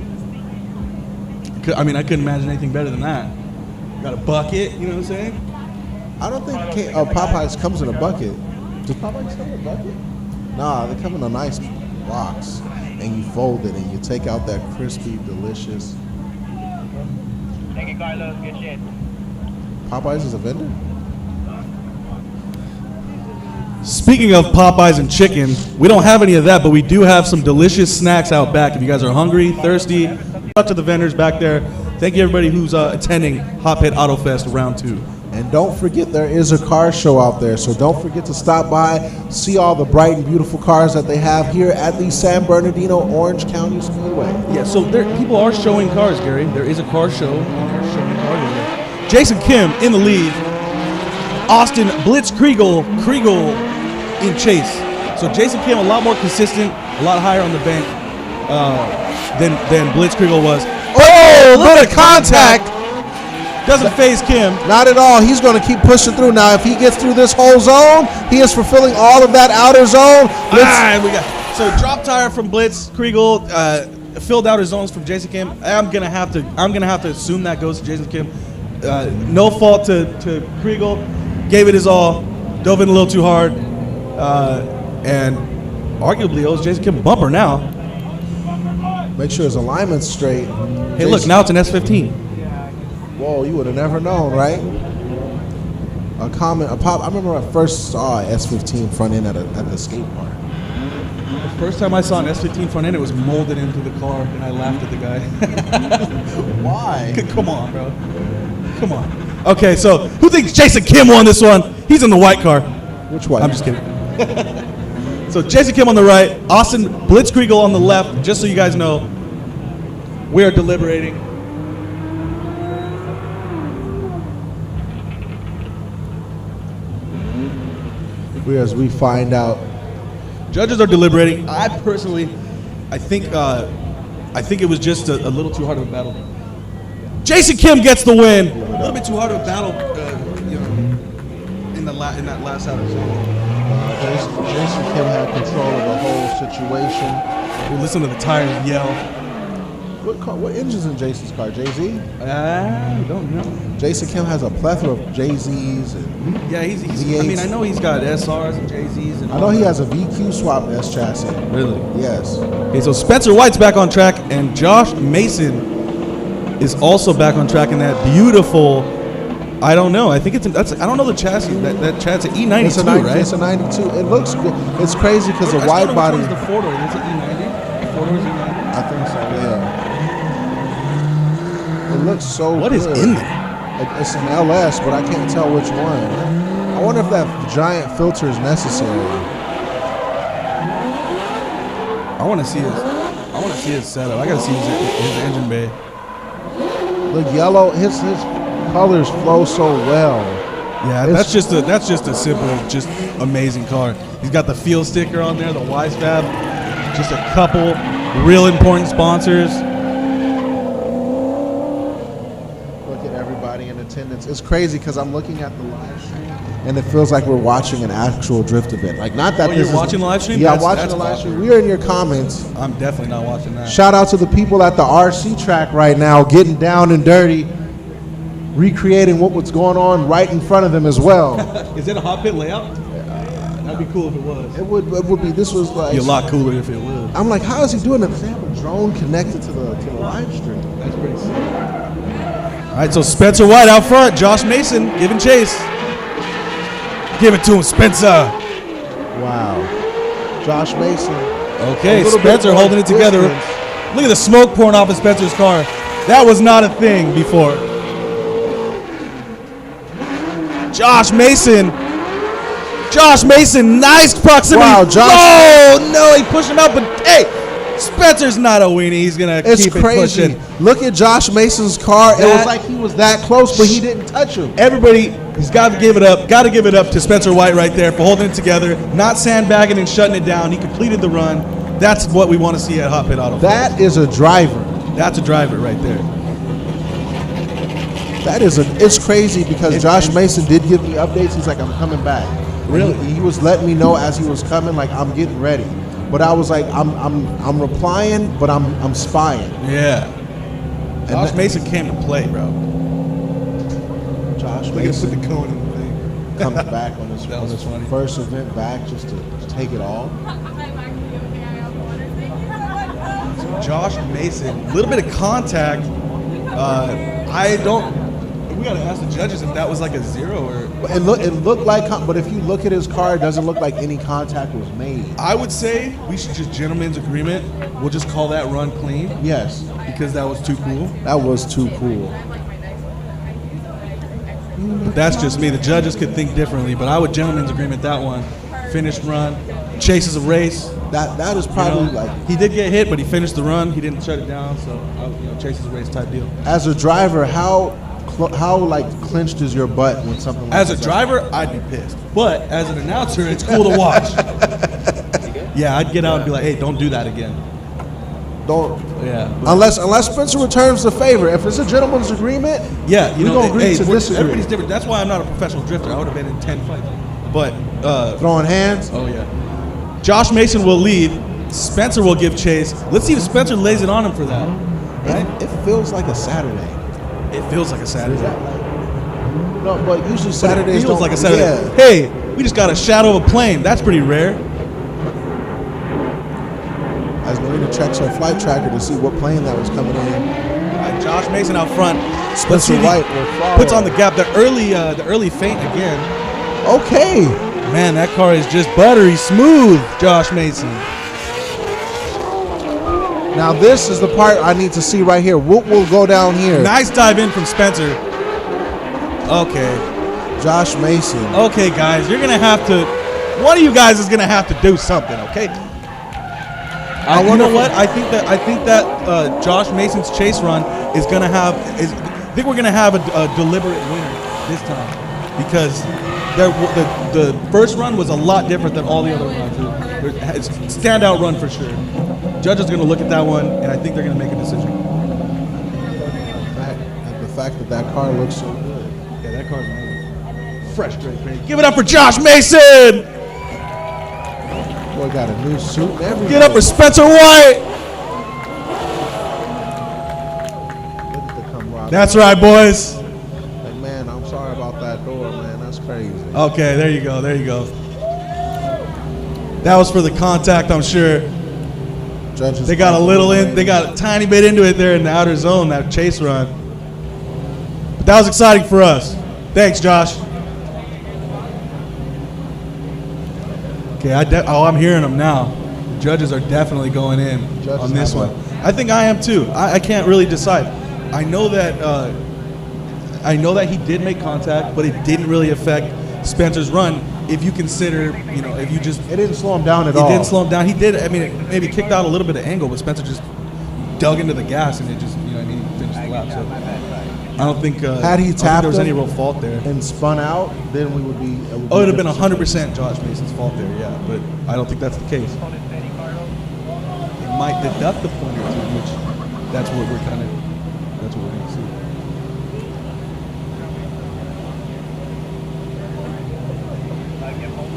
Speaker 1: I mean, I couldn't imagine anything better than that. Got a bucket, you know what I'm saying?
Speaker 2: I don't think Popeyes comes in a bucket. Does Popeyes come in a bucket? Nah, they come in a nice box. And you fold it and you take out that crispy, delicious.
Speaker 4: Thank you, Carlos. Good shit.
Speaker 2: Popeyes is a vendor?
Speaker 1: Speaking of Popeyes and chicken, we don't have any of that, but we do have some delicious snacks out back. If you guys are hungry, thirsty, out to the vendors back there. Thank you everybody who's attending HOTPIT Autofest round 2.
Speaker 2: And don't forget there is a car show out there, so don't forget to stop by, see all the bright and beautiful cars that they have here at the San Bernardino Orange County Speedway.
Speaker 1: Yeah, so people are showing cars, Gary. There is a car show, and they're showing cars over there. Jason Kim in the lead. Austin Blitzkriegel in chase. So Jason Kim a lot more consistent, a lot higher on the bank than Blitzkriegel was.
Speaker 2: Oh, little contact!
Speaker 1: Doesn't phase Kim.
Speaker 2: Not at all. He's going to keep pushing through. Now, if he gets through this whole zone, he is fulfilling all of that outer zone.
Speaker 1: So drop tire from Blitzkriegel, filled outer zones from Jason Kim. I'm gonna have to assume that goes to Jason Kim. No fault to Kriegel. Gave it his all. Dove in a little too hard, and arguably owes Jason Kim a bumper now.
Speaker 2: Make sure his alignment's straight.
Speaker 1: Hey, look, now it's an S15.
Speaker 2: Whoa, you would have never known, right? I remember when I first saw an S15 front end at the skate park.
Speaker 1: The first time I saw an S15 front end, it was molded into the car, and I laughed at the guy.
Speaker 2: Why?
Speaker 1: Come on, bro. Come on. Okay, so who thinks Jason Kim won this one? He's in the white car.
Speaker 2: Which white?
Speaker 1: I'm just kidding. So Jason Kim on the right, Austin Blitzkriegel on the left. Just so you guys know, we are deliberating.
Speaker 2: As we find out,
Speaker 1: judges are deliberating. I think it was just a little too hard of a battle. Jason Kim gets the win. A little bit too hard of a battle, in that last outer zone.
Speaker 2: Jason Kim had control of the whole situation.
Speaker 1: We listen to the tires yell.
Speaker 2: What engine's in Jason's car? JZ?
Speaker 1: I don't know.
Speaker 2: Jason Kim has a plethora of JZs and
Speaker 1: yeah, he's I mean, I know he's got SRs and JZs and
Speaker 2: I know he has a VQ swap S chassis.
Speaker 1: Really?
Speaker 2: Yes.
Speaker 1: Okay, so Spencer White's back on track, and Josh Mason is also back on track in that beautiful. I don't know. I think I don't know the chassis. That chassis E92,
Speaker 2: it's
Speaker 1: right?
Speaker 2: It's a 92. It looks good. It's crazy because the wide body.
Speaker 1: Which one's the 4-door? Is it E90? 4-door's E90?
Speaker 2: I think so. Yeah. It looks so
Speaker 1: What
Speaker 2: good.
Speaker 1: is in there?
Speaker 2: It's an LS, but I can't tell which one. I wonder if that giant filter is necessary.
Speaker 1: I want to see his setup. I gotta see his engine bay.
Speaker 2: The yellow, his colors flow so well.
Speaker 1: Yeah, that's just a simple, just amazing car. He's got the Feel sticker on there, the YSFAB, just a couple real important sponsors.
Speaker 2: Attendance. It's crazy because I'm looking at the live stream and it feels like we're watching an actual drift event. Like, not that
Speaker 1: you're watching the live stream?
Speaker 2: Yeah, I'm watching the live stream. We are in your comments.
Speaker 1: I'm definitely not watching that.
Speaker 2: Shout out to the people at the RC track right now, getting down and dirty, recreating what was going on right in front of them as well.
Speaker 1: Is it a hot pit layout? That'd be cool if it was.
Speaker 2: It would be. This was like
Speaker 1: be a lot cooler if it was.
Speaker 2: I'm like, how is he doing it? They have a drone connected to the live stream.
Speaker 1: That's pretty sick. All right, so Spencer White out front, Josh Mason giving chase. Give it to him, Spencer.
Speaker 2: Wow. Josh Mason.
Speaker 1: Okay, Spencer holding it together. Look at the smoke pouring off of Spencer's car. That was not a thing before. Josh Mason. Josh Mason, nice proximity.
Speaker 2: Wow, Josh.
Speaker 1: No, he pushed him out, but hey, Spencer's not a weenie. He's gonna
Speaker 2: It's
Speaker 1: keep
Speaker 2: crazy.
Speaker 1: it pushing.
Speaker 2: Look at Josh Mason's car. It was
Speaker 1: That-
Speaker 2: like he was that close, but he didn't touch him.
Speaker 1: Everybody, he's got to give it up. Got to give it up to Spencer White right there for holding it together, not sandbagging and shutting it down. He completed the run. That's what we want to see at HOTPIT Autofest.
Speaker 2: That is a driver.
Speaker 1: That's a driver right there.
Speaker 2: It's crazy because Josh Mason did give me updates. He's like, I'm coming back.
Speaker 1: Really?
Speaker 2: He was letting me know as he was coming, like I'm getting ready. But I was like, I'm replying, but I'm spying.
Speaker 1: Yeah. Josh Mason came to play, bro.
Speaker 2: Josh
Speaker 1: Look at put
Speaker 2: Mason
Speaker 1: the cone in the thing.
Speaker 2: comes back on his,
Speaker 1: That was funny.
Speaker 2: first event back just to take it all.
Speaker 1: Josh Mason, a little bit of contact. We gotta ask the judges if that was like a 0 or.
Speaker 2: It looked like, but if you look at his car, it doesn't look like any contact was made.
Speaker 1: I would say we should just gentleman's agreement. We'll just call that run clean
Speaker 2: Yes,
Speaker 1: because that was too cool.
Speaker 2: that was too cool.
Speaker 1: But that's just me. The judges could think differently, but I would gentleman's agreement that one. Finished run, chases a race.
Speaker 2: That is
Speaker 1: You
Speaker 2: probably
Speaker 1: know,
Speaker 2: like,
Speaker 1: he did get hit, but he finished the run. He didn't shut it down, so chases a race type deal.
Speaker 2: as a driver, how like clenched is your butt when something like
Speaker 1: As a
Speaker 2: that?
Speaker 1: driver, I'd be pissed. But as an announcer, it's cool to watch. Yeah, I'd get out and be like, hey, don't do that again.
Speaker 2: Don't.
Speaker 1: Yeah. but-
Speaker 2: Unless Spencer returns the favor. If it's a gentleman's agreement,
Speaker 1: Yeah,
Speaker 2: we gonna agree to disagree.
Speaker 1: Everybody's different. That's why I'm not a professional drifter. I would have been in 10 fights. But,
Speaker 2: throwing hands.
Speaker 1: oh yeah. Josh Mason will lead. Spencer will give chase. Let's see if Spencer lays it on him for that. Right?
Speaker 2: It feels like a Saturday.
Speaker 1: It feels like a Saturday.
Speaker 2: No, but usually
Speaker 1: But
Speaker 2: Saturdays
Speaker 1: it feels
Speaker 2: don't-
Speaker 1: like a Saturday.
Speaker 2: Yeah.
Speaker 1: Hey, we just got a shadow of a plane. That's pretty rare.
Speaker 2: As Marina checks her flight tracker to see what plane that was coming in.
Speaker 1: Josh Mason out front. Let's
Speaker 2: Spencer
Speaker 1: see if he
Speaker 2: White will follow.
Speaker 1: puts on the gap. The early feint again.
Speaker 2: Okay.
Speaker 1: Man, that car is just buttery smooth, Josh Mason.
Speaker 2: Now this is the part I need to see right here. What will go down here?
Speaker 1: Nice dive in from Spencer. Okay.
Speaker 2: Josh Mason.
Speaker 1: Okay, guys, you're gonna have to. One of you guys is gonna have to do something, okay? You know what? I think that Josh Mason's chase run is gonna have. I think we're gonna have a deliberate winner this time because the first run was a lot different than all the other runs. It's a standout run for sure. Judge is gonna look at that one, and I think they're gonna make a decision.
Speaker 2: The fact that car looks so good.
Speaker 1: Yeah, that car's amazing. Fresh, great paint. Give it up for Josh Mason!
Speaker 2: Boy got a new suit and everything.
Speaker 1: Get up for Spencer White!
Speaker 2: Look at the camaraderie.
Speaker 1: That's right, boys.
Speaker 2: Like, man, I'm sorry about that door, man. That's crazy.
Speaker 1: Okay, there you go, there you go. That was for the contact, I'm sure.
Speaker 2: Judges
Speaker 1: They got a little in, they got a tiny bit into it there in the outer zone, that chase run. But that was exciting for us. Thanks, Josh. Okay, I'm hearing them now. The judges are definitely going in
Speaker 2: Judges
Speaker 1: on this
Speaker 2: have
Speaker 1: one. I think I am too. I can't really decide. I know that he did make contact, but it didn't really affect Spencer's run. If you consider, if you just
Speaker 2: It didn't slow him down at
Speaker 1: He
Speaker 2: all.
Speaker 1: didn't slow him down. He did. I mean, it maybe kicked out a little bit of angle, but Spencer just dug into the gas and it just, finished the lap. So I don't think
Speaker 2: Had he tapped
Speaker 1: there was
Speaker 2: him
Speaker 1: any real fault there.
Speaker 2: and spun out, then we would be.
Speaker 1: It would have been 100% Josh Mason's fault there, yeah. But I don't think that's the case. They might deduct the point or two, which that's what we're going to see.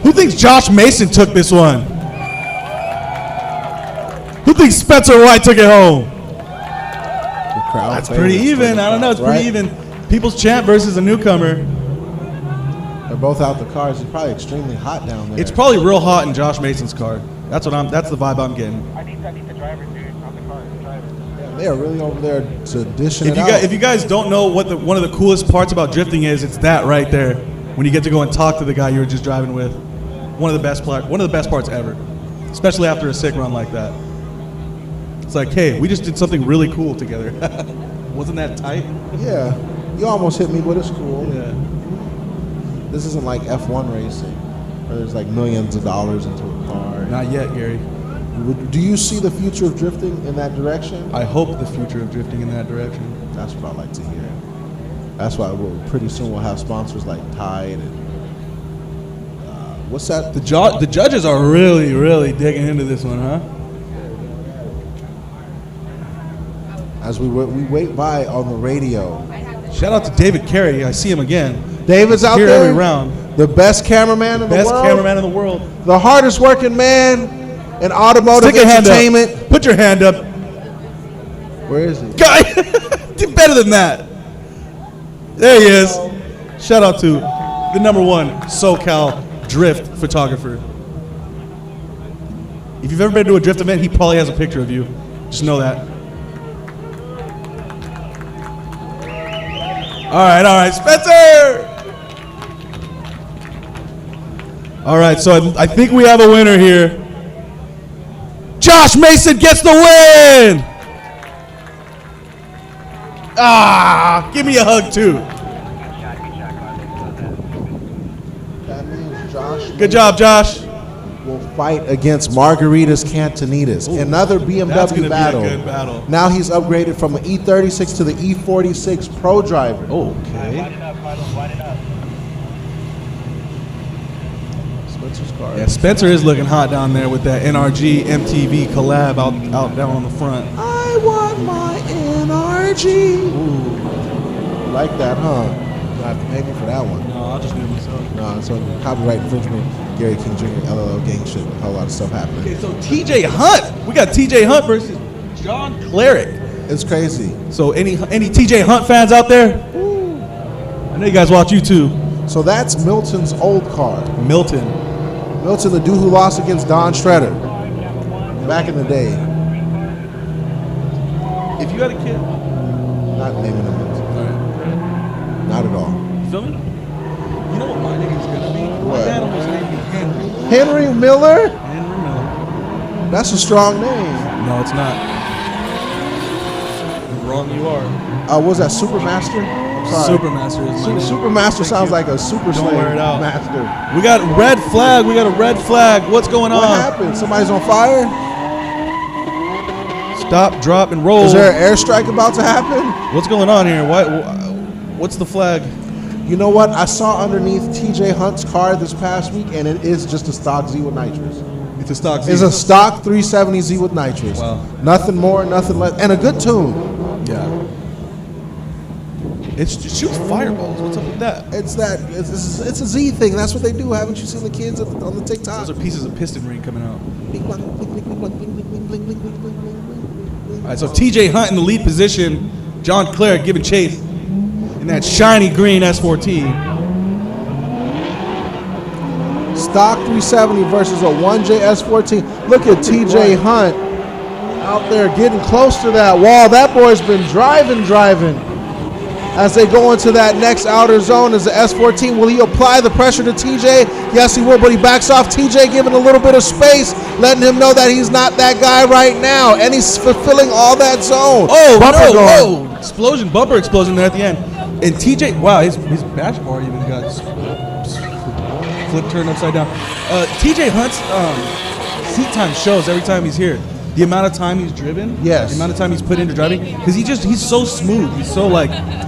Speaker 1: Who thinks Josh Mason took this one? Who thinks Spencer White took it home?
Speaker 2: The crowd
Speaker 1: That's pretty
Speaker 2: favorites for
Speaker 1: even.
Speaker 2: the
Speaker 1: I don't know. It's
Speaker 2: crowd,
Speaker 1: pretty
Speaker 2: right?
Speaker 1: even. People's Champ versus a newcomer.
Speaker 2: They're both out the cars. It's probably extremely hot down there.
Speaker 1: It's probably real hot in Josh Mason's car. That's the vibe I'm getting.
Speaker 3: I need the driver, dude, on the car. The driver.
Speaker 2: They are really over there to dishing
Speaker 1: If
Speaker 2: it
Speaker 1: you
Speaker 2: out.
Speaker 1: guys, if you guys don't know what one of the coolest parts about drifting is, it's that right there. When you get to go and talk to the guy you were just driving with. One of the best parts ever. Especially after a sick run like that. It's like, hey, we just did something really cool together. Wasn't that tight?
Speaker 2: Yeah, you almost hit me, but it's cool.
Speaker 1: Yeah.
Speaker 2: This isn't like F1 racing, where there's like millions of dollars into a car.
Speaker 1: Not yet, Gary.
Speaker 2: Do you see the future of drifting in that direction?
Speaker 1: I hope the future of drifting in that direction.
Speaker 2: That's what I like to hear. That's why pretty soon we'll have sponsors like Tide and what's that?
Speaker 1: The judges are really, really digging into this one, huh?
Speaker 2: As we wait by on the radio.
Speaker 1: Shout out to David Carey. I see him again.
Speaker 2: David's out
Speaker 1: here
Speaker 2: there.
Speaker 1: every round.
Speaker 2: The best cameraman in the world.
Speaker 1: Best cameraman in the world.
Speaker 2: The hardest working man in automotive
Speaker 1: Stick a hand
Speaker 2: entertainment.
Speaker 1: up. Put your hand up.
Speaker 2: Where is he?
Speaker 1: Guy, do better than that. There he is. Shout out to the #1 SoCal drift photographer. If you've ever been to a drift event, he probably has a picture of you. Just know that. All right, Spencer. All right, so I think we have a winner here. Josh Mason gets the win. Give me a hug too.
Speaker 2: That means Josh.
Speaker 1: Good job, Josh.
Speaker 2: Will fight against Margaritas Cantonitas. Another
Speaker 1: That's
Speaker 2: BMW
Speaker 1: gonna
Speaker 2: battle.
Speaker 1: be a good battle.
Speaker 2: Now he's upgraded from an E36 to the E46 Pro driver.
Speaker 1: Okay.
Speaker 2: Spencer's car.
Speaker 1: Yeah, Spencer is looking hot down there with that NRG MTV collab out down on the front.
Speaker 2: I want my NRG. Ooh. Like that, huh? You have to pay me for that one.
Speaker 1: No, I'll just do it myself.
Speaker 2: No, it's on copyright infringement. Gary King Jr. LLO gang shit. A whole lot of stuff happening.
Speaker 1: Okay, so TJ Hunt. We got TJ Hunt versus John Cleric.
Speaker 2: It's crazy.
Speaker 1: So any TJ Hunt fans out there? I know you guys watch YouTube.
Speaker 2: So that's Milton's old car.
Speaker 1: Milton,
Speaker 2: the dude who lost against Don Shredder back in the day.
Speaker 1: if you had a kid,
Speaker 2: Not naming him.
Speaker 1: all
Speaker 2: Not at all.
Speaker 1: right, you feel me? You know what my name is gonna be? My
Speaker 2: What?
Speaker 1: dad almost named me Henry.
Speaker 2: Henry Miller?
Speaker 1: Henry Miller.
Speaker 2: That's a strong name.
Speaker 1: No, it's not. You're wrong, you are.
Speaker 2: What was that, Supermaster? I'm sorry.
Speaker 1: Supermaster is my name.
Speaker 2: Supermaster
Speaker 1: Thank
Speaker 2: sounds
Speaker 1: you.
Speaker 2: like a super
Speaker 1: Don't
Speaker 2: slave
Speaker 1: wear it out.
Speaker 2: master.
Speaker 1: We got red flag. We got a red flag. What's going
Speaker 2: What
Speaker 1: on?
Speaker 2: happened? Somebody's on fire?
Speaker 1: Stop, drop, and roll.
Speaker 2: Is there an airstrike about to happen?
Speaker 1: What's going on here? What's the flag?
Speaker 2: You know what? I saw underneath TJ Hunt's car this past week, and it is just a stock Z with nitrous.
Speaker 1: It's a stock Z.
Speaker 2: It's a stock 370Z with nitrous.
Speaker 1: Wow.
Speaker 2: Nothing more, nothing less, and a good tune.
Speaker 1: Yeah. It shoots fireballs. What's up with that?
Speaker 2: It's a Z thing. That's what they do. Haven't you seen the kids on the TikTok?
Speaker 1: Those are pieces of piston ring coming out.
Speaker 2: Bling, bling, bling, bling, bling, bling, bling, bling, bling, bling, bling, bling, bling.
Speaker 1: All right, so TJ Hunt in the lead position. John Cleric giving chase in that shiny green S14.
Speaker 2: Stock 370 versus a 1J S14. Look at TJ Hunt out there getting close to that wall. That boy's been driving. As they go into that next outer zone as the S14, will he apply the pressure to TJ? Yes, he will, but he backs off. TJ giving a little bit of space, letting him know that he's not that guy right now, and he's fulfilling all that zone.
Speaker 1: Oh,
Speaker 2: Bumper going.
Speaker 1: Explosion, bumper explosion there at the end. And TJ, wow, his bash bar even got flipped, turned upside down. TJ Hunt's seat time shows every time he's here. The amount of time he's driven,
Speaker 2: Yes.
Speaker 1: the amount of time he's put into driving, because he's so smooth. He's so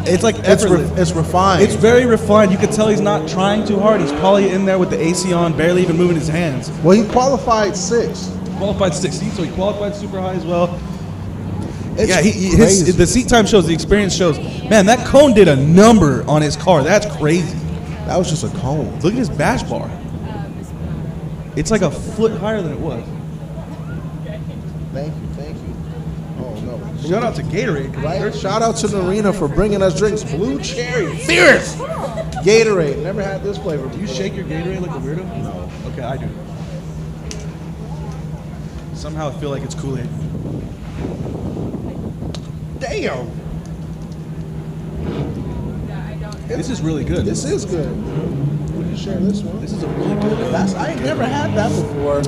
Speaker 1: it's like effortless.
Speaker 2: It's refined.
Speaker 1: It's very refined. You can tell he's not trying too hard. He's probably in there with the AC on, barely even moving his hands.
Speaker 2: Well, he qualified 6th.
Speaker 1: Qualified 16th, so he qualified super high as well.
Speaker 2: It's
Speaker 1: Yeah,
Speaker 2: crazy.
Speaker 1: the seat time shows, the experience shows. Man, that cone did a number on his car. That's crazy.
Speaker 2: That was just a cone.
Speaker 1: Look at his bash bar. It's like a foot higher than it was.
Speaker 2: Thank you. Oh, no.
Speaker 1: Shout out to Gatorade.
Speaker 2: Right? Shout out to Narina for bringing us drinks. Blue Cherry. Fierce. Gatorade. Never had this flavor.
Speaker 1: Do you shake your Gatorade like a weirdo?
Speaker 2: No.
Speaker 1: Okay, I do. Somehow I feel like it's Kool-Aid.
Speaker 2: Damn.
Speaker 1: This is really good.
Speaker 2: This is good. We can share this one.
Speaker 1: This is a really good
Speaker 2: I ain't never had that before.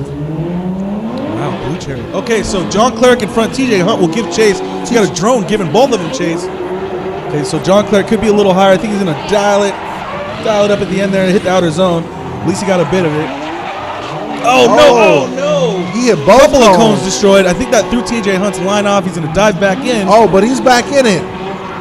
Speaker 1: Wow, blue cherry. Okay, so John Cleric in front, TJ Hunt will give chase. He's got a drone giving both of them chase. Okay, so John Cleric could be a little higher. I think he's going to dial it dial it up at the end there and hit the outer zone. At least he got a bit of it. Oh, no. Oh, no.
Speaker 2: He hit both
Speaker 1: Couple of cones destroyed. I think that threw TJ Hunt's line off. He's going to dive back in.
Speaker 2: Oh, but he's back in it.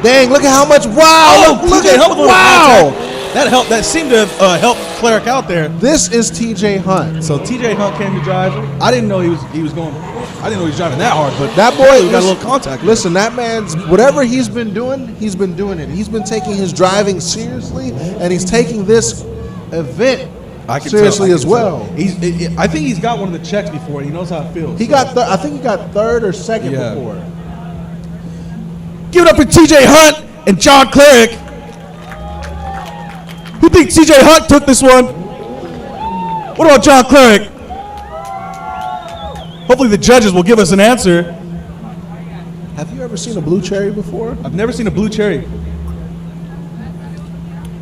Speaker 2: Dang, look at how much. Wow.
Speaker 1: Oh,
Speaker 2: look
Speaker 1: TJ
Speaker 2: at
Speaker 1: Hunt with
Speaker 2: wow.
Speaker 1: contact. That helped. That seemed to have helped Cleric out there.
Speaker 2: This is TJ Hunt.
Speaker 1: So TJ Hunt came to drive. I didn't know he was going. I didn't know he was driving that hard, but
Speaker 2: That boy
Speaker 1: got a little contact.
Speaker 2: Listen, that man's whatever he's been doing it. He's been taking his driving seriously, and he's taking this event seriously as well.
Speaker 1: I think he's got one of the checks before. He knows how it feels.
Speaker 2: I think he got third or second before.
Speaker 1: Give it up for TJ Hunt and John Cleric. Who thinks TJ Hunt took this one? What about John Cleric? Hopefully the judges will give us an answer.
Speaker 2: Have you ever seen a blue cherry before?
Speaker 1: I've never seen a blue cherry.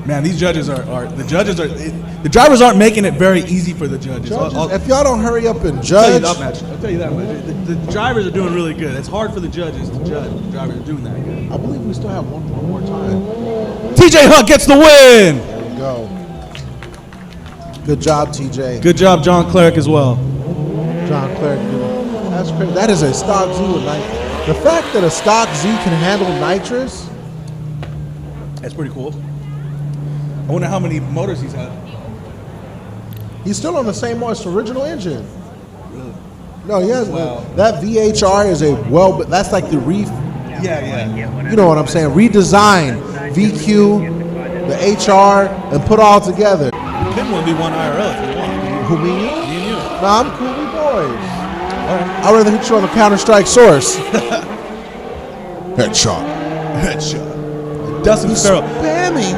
Speaker 1: Man, these judges the drivers aren't making it very easy for the judges.
Speaker 2: If y'all don't hurry up and
Speaker 1: I'll
Speaker 2: judge,
Speaker 1: tell you that much. The drivers are doing really good. It's hard for the judges to judge. The drivers are doing that good.
Speaker 2: I believe we still have one more time.
Speaker 1: TJ Hunt gets the win.
Speaker 2: There we go. Good job, TJ.
Speaker 1: Good job, John Cleric, as well.
Speaker 2: John Cleric. That's crazy. That is a stock Z with nitrous. The fact that a stock Z can handle nitrous.
Speaker 1: That's pretty cool. I wonder how many motors he's had.
Speaker 2: He's still on the same original engine. Really? No, he has.
Speaker 1: Wow.
Speaker 2: That VHR is that's like the
Speaker 1: Yeah.
Speaker 2: you know what I'm saying, redesign VQ, the HR, and put all together.
Speaker 1: Couldn't want to be one IRL if you want.
Speaker 2: Who, me and you?
Speaker 1: Me and you.
Speaker 2: Nah, I'm cool, we boys.
Speaker 1: All right.
Speaker 2: I'd rather hit you on the Counter-Strike source. Headshot.
Speaker 1: Dustin Farrell.
Speaker 2: Spamming.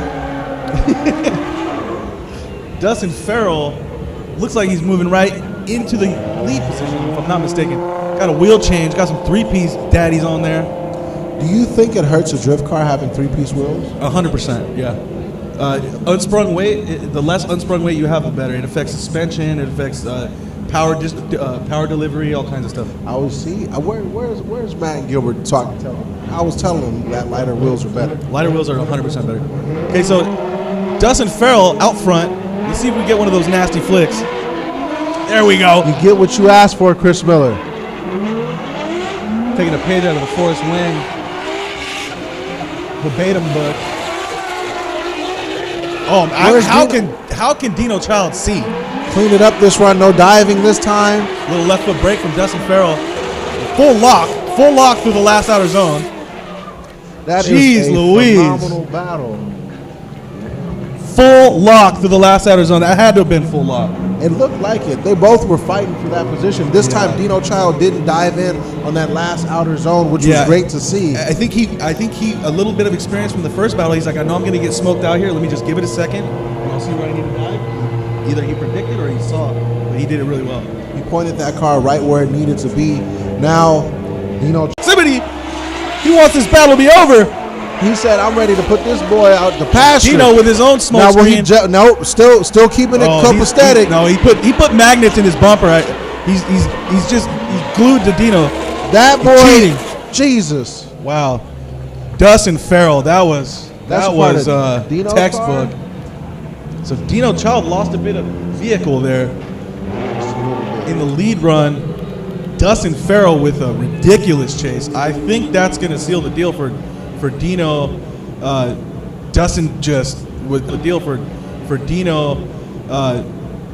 Speaker 1: Dustin Farrell looks like he's moving right into the lead position, if I'm not mistaken. Got a wheel change, got some three-piece daddies on there.
Speaker 2: Do you think it hurts a drift car having three-piece wheels?
Speaker 1: 100%, yeah. Unsprung weight, the less unsprung weight you have, the better. It affects suspension, it affects power delivery, all kinds of stuff.
Speaker 2: I always see. Where's Matt Gilbert talking? I was telling him that lighter wheels are better.
Speaker 1: Lighter wheels are 100% better. Okay, so Dustin Farrell out front. Let's see if we get one of those nasty flicks. There we go.
Speaker 2: You get what you asked for, Chris Miller.
Speaker 1: Taking a page out of the Forrest Wing verbatim book. Oh, how can Dino Child see?
Speaker 2: Clean it up this run. No diving this time.
Speaker 1: Little left foot brake from Dustin Farrell. Full lock through the last outer zone.
Speaker 2: That
Speaker 1: is a
Speaker 2: phenomenal battle.
Speaker 1: Full lock through the last outer zone. That had to have been full lock.
Speaker 2: It looked like it. They both were fighting for that position. This time, Dino Child didn't dive in on that last outer zone, which was great to see.
Speaker 1: I think he a little bit of experience from the first battle. He's like, I know I'm going to get smoked out here. Let me just give it a second. And I'll see where I need to dive. Either he predicted or he saw, but he did it really well.
Speaker 2: He pointed that car right where it needed to be. Now, Dino.
Speaker 1: He wants this battle to be over.
Speaker 2: He said, "I'm ready to put this boy out the pasture."
Speaker 1: Dino with his own smoke screen.
Speaker 2: Still keeping it copacetic.
Speaker 1: He put magnets in his bumper. He's glued to Dino.
Speaker 2: That boy,
Speaker 1: cheating.
Speaker 2: Jesus!
Speaker 1: Wow, Dustin Farrell. That was
Speaker 2: Dino
Speaker 1: textbook.
Speaker 2: Car?
Speaker 1: So Dino Child lost a bit of vehicle there in the lead run. Dustin Farrell with a ridiculous chase. I think that's going to seal the deal for Dino. Dustin just with the deal for Dino.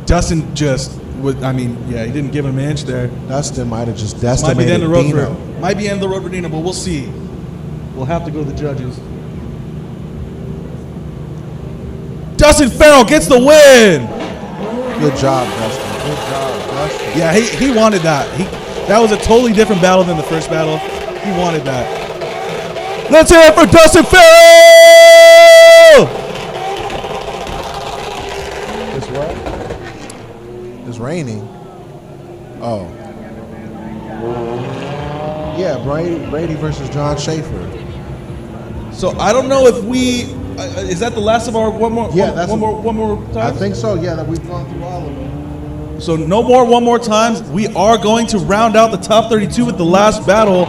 Speaker 1: Dustin just with. I mean, yeah, he didn't give him an inch there.
Speaker 2: Dustin might have just
Speaker 1: might be
Speaker 2: decimated Dino.
Speaker 1: Might be end of the road for Dino, but we'll see. We'll have to go to the judges. Dustin Farrell gets the win.
Speaker 2: Good job, Dustin. Good job, Dustin.
Speaker 1: Yeah, he wanted that. That was a totally different battle than the first battle. He wanted that. Let's hear it for Dustin Farrell!
Speaker 2: It's what? It's raining. Oh. Yeah, Brady versus John Schaefer.
Speaker 1: So I don't know if we... is that the last of our one more time?
Speaker 2: I think so, yeah, that we've gone through all of them.
Speaker 1: So no more one more times. We are going to round out the top 32 with the last battle.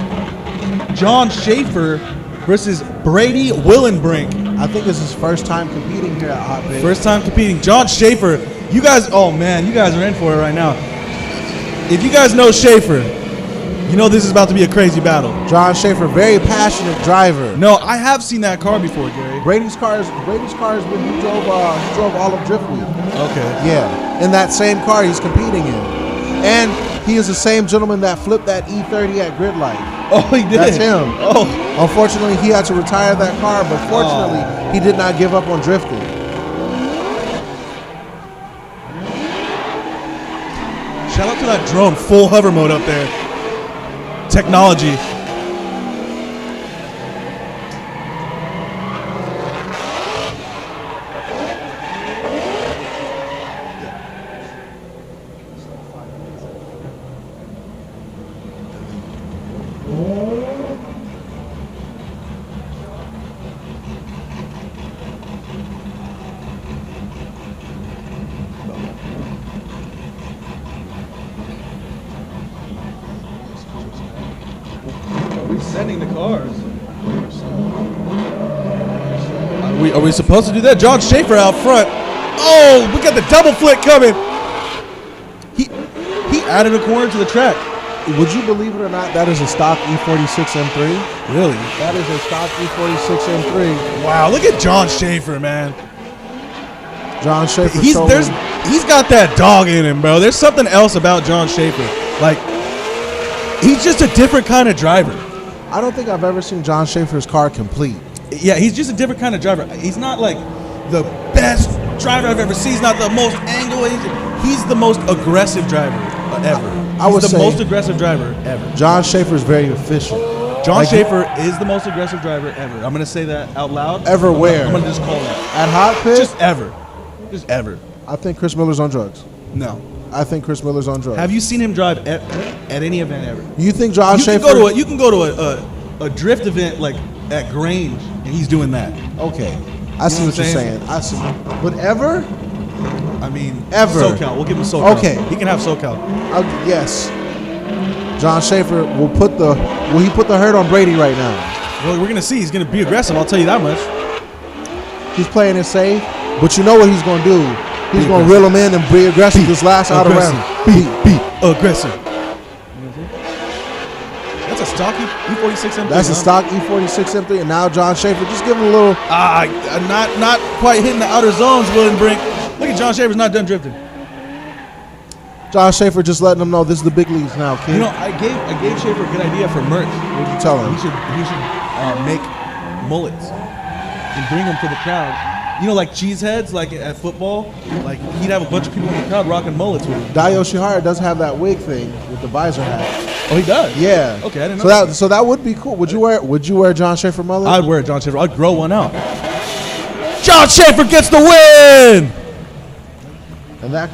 Speaker 1: John Schaefer versus Brady Willenbrink.
Speaker 2: I think it's his first time competing here at HOTPIT.
Speaker 1: First time competing. John Schaefer. You guys, oh man, you guys are in for it right now. If you guys know Schaefer, you know this is about to be a crazy battle.
Speaker 2: John Schaefer, very passionate driver.
Speaker 1: No, I have seen that car before, Gary.
Speaker 2: Brady's cars when he drove Olive Drift Week.
Speaker 1: Okay.
Speaker 2: Yeah, in that same car he's competing in. And he is the same gentleman that flipped that E30 at Grid Light.
Speaker 1: Oh, he did?
Speaker 2: That's him.
Speaker 1: Oh.
Speaker 2: Unfortunately, he had to retire that car, but fortunately, he did not give up on drifting.
Speaker 1: Shout out to that drone, full hover mode up there. Technology. Sending the cars. Are we supposed to do that? John Schaefer out front. Oh, we got the double flick coming. He added a corner to the track.
Speaker 2: Would you believe it or not, that is a stock E46 M3?
Speaker 1: Really?
Speaker 2: That is a stock E46 M3.
Speaker 1: Wow, look at John Schaefer, man.
Speaker 2: John Schaefer.
Speaker 1: He's got that dog in him, bro. There's something else about John Schaefer. Like, he's just a different kind of driver.
Speaker 2: I don't think I've ever seen John Schaefer's car complete.
Speaker 1: Yeah, he's just a different kind of driver. He's not like the best driver I've ever seen. He's not the most angle. He's the most aggressive driver ever.
Speaker 2: I would
Speaker 1: He's the
Speaker 2: say
Speaker 1: most aggressive driver ever.
Speaker 2: John Schaefer is very efficient.
Speaker 1: John Schaefer is the most aggressive driver ever. I'm going to say that out loud.
Speaker 2: Ever where?
Speaker 1: I'm going to just call it.
Speaker 2: At HOTPIT?
Speaker 1: Just ever. Just ever.
Speaker 2: I think Chris Miller's on drugs.
Speaker 1: No.
Speaker 2: I think Chris Miller's on drugs.
Speaker 1: Have you seen him drive at any event ever?
Speaker 2: You think John Schaefer?
Speaker 1: You can go to a drift event like at Grange, and he's doing that.
Speaker 2: Okay. I see what you're saying. I see. But ever?
Speaker 1: I mean,
Speaker 2: ever.
Speaker 1: SoCal. We'll give him SoCal.
Speaker 2: Okay.
Speaker 1: He can have SoCal.
Speaker 2: Yes. John Schaefer will put the hurt on Brady right now.
Speaker 1: Well, we're gonna see. He's gonna be aggressive. I'll tell you that much.
Speaker 2: He's playing it safe, but you know what he's gonna do. He's gonna reel him in and be aggressive this last out of round.
Speaker 1: Be aggressive. That's a stock E46 M3.
Speaker 2: That's a stock E46 M3, and now John Schaefer just give him a little.
Speaker 1: Not quite hitting the outer zones. William Brink. Look at John Schaefer's not done drifting.
Speaker 2: John Schaefer just letting them know this is the big leagues now, kid.
Speaker 1: You know, I gave Schaefer a good idea for merch.
Speaker 2: What did you tell him?
Speaker 1: He should make mullets and bring them for the crowd. You know, like cheeseheads, like at football, like he'd have a bunch of people in the crowd rocking mullets with him.
Speaker 2: Dio Shihara does have that wig thing with the visor hat.
Speaker 1: Oh, he does?
Speaker 2: Yeah.
Speaker 1: Okay, I didn't know.
Speaker 2: So that would be cool. Would you wear a John Schaefer mullet?
Speaker 1: I'd wear a John Schaefer. I'd grow one out. John Schaefer gets the win!
Speaker 2: And that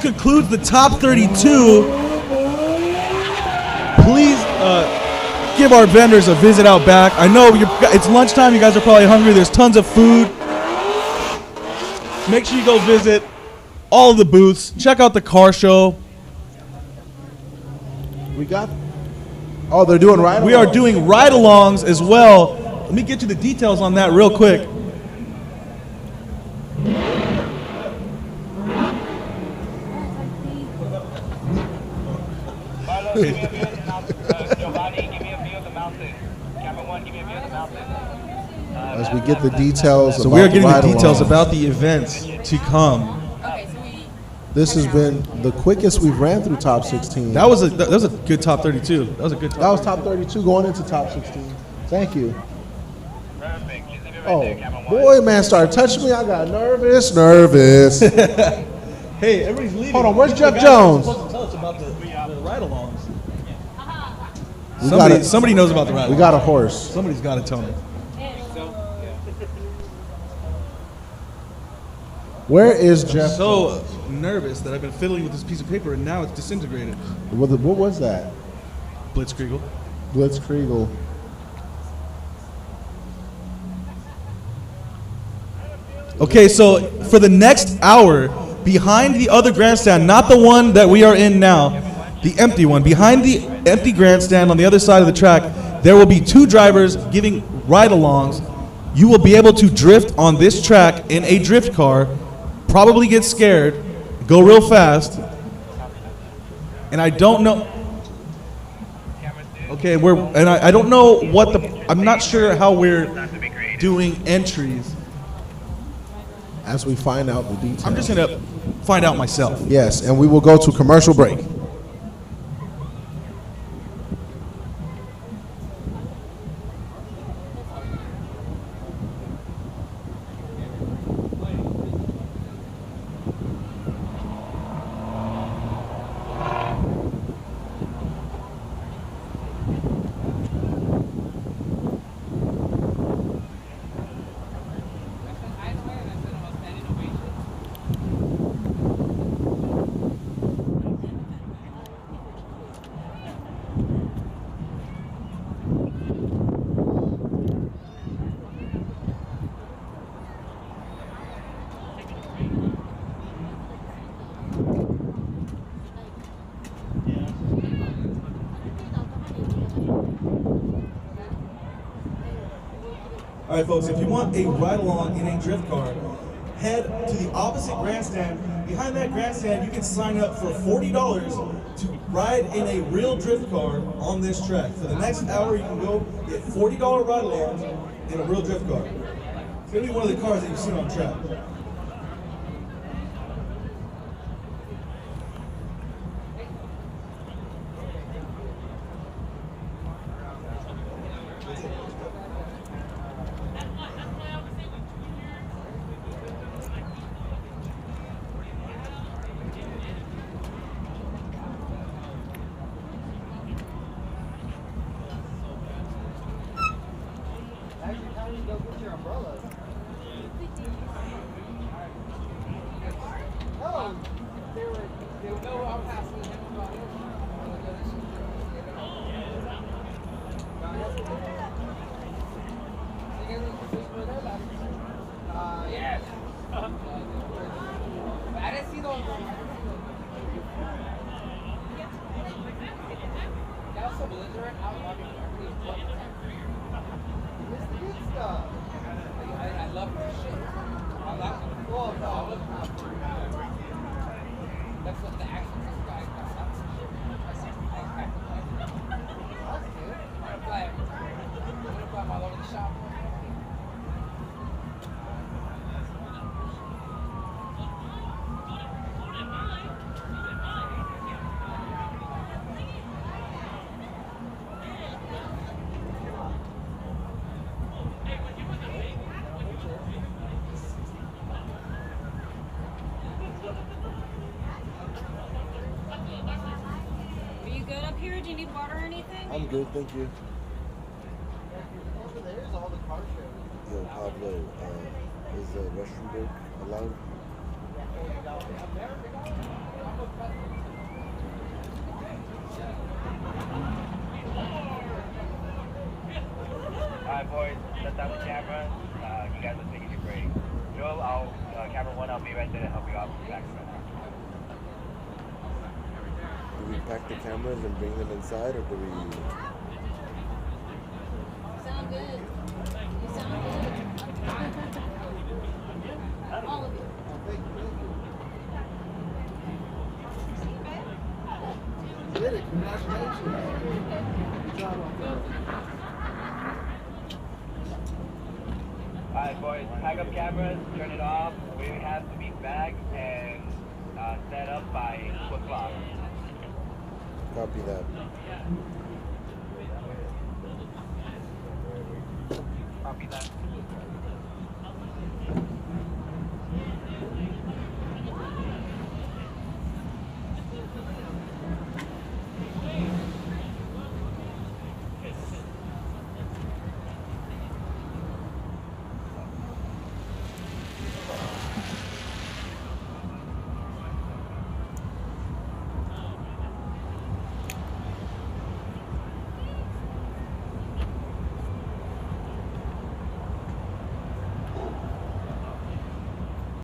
Speaker 2: concludes
Speaker 1: the top 32. Please give our vendors a visit out back. I know it's lunchtime. You guys are probably hungry. There's tons of food. Make sure you go visit all of the booths. Check out the car show.
Speaker 2: They're doing ride-alongs.
Speaker 1: We are doing ride-alongs as well. Let me get you the details on that real quick.
Speaker 2: As we get the details.
Speaker 1: So we are getting the details about the events to come.
Speaker 2: This has been the quickest we've ran through top 16.
Speaker 1: That was a good top 32. That was a good top.
Speaker 2: That was top 32 going into top 16. Thank you. Oh, boy, man started touching me. I got nervous.
Speaker 1: Hey, everybody's leaving.
Speaker 2: Hold on, where's Jeff Jones?
Speaker 1: Supposed to tell us about the ride-alongs. Somebody knows about the ride-alongs.
Speaker 2: We got a horse.
Speaker 1: Somebody's got to tell me.
Speaker 2: Where is Jeff?
Speaker 1: I'm so nervous that I've been fiddling with this piece of paper and now it's disintegrated.
Speaker 2: What was that?
Speaker 1: Blitzkriegel.
Speaker 2: Blitzkriegel.
Speaker 1: Okay, so for the next hour, behind the other grandstand, not the one that we are in now, the empty one, behind the empty grandstand on the other side of the track, there will be two drivers giving ride-alongs you will be able to drift on this track in a drift car, probably get scared, go real fast, and I don't know. Okay, I don't know what I'm not sure how we're doing entries.
Speaker 2: As we find out the details.
Speaker 1: I'm just gonna find out myself.
Speaker 2: Yes, and we will go to commercial break.
Speaker 1: All right, folks, if you want a ride-along in a drift car, head to the opposite grandstand. Behind that grandstand, you can sign up for $40 to ride in a real drift car on this track. For the next hour, you can go get $40 ride-alongs in a real drift car. It's gonna be one of the cars that you've seen on track.
Speaker 6: I'm good, thank you. Yo, Pablo, is the restroom break allowed?
Speaker 4: Alright, boys, set down the camera. You guys are taking your break. Joe, camera 1, I'll be right there to help you out with the back.
Speaker 6: Do we pack the cameras and bring them inside, or do we?
Speaker 8: Sound good. You sound good. All of you.
Speaker 2: Did it. Congratulations.
Speaker 4: Alright, boys, pack up cameras, turn it off. We have to be back and set up by 2 o'clock.
Speaker 6: Copy that.
Speaker 4: Copy that.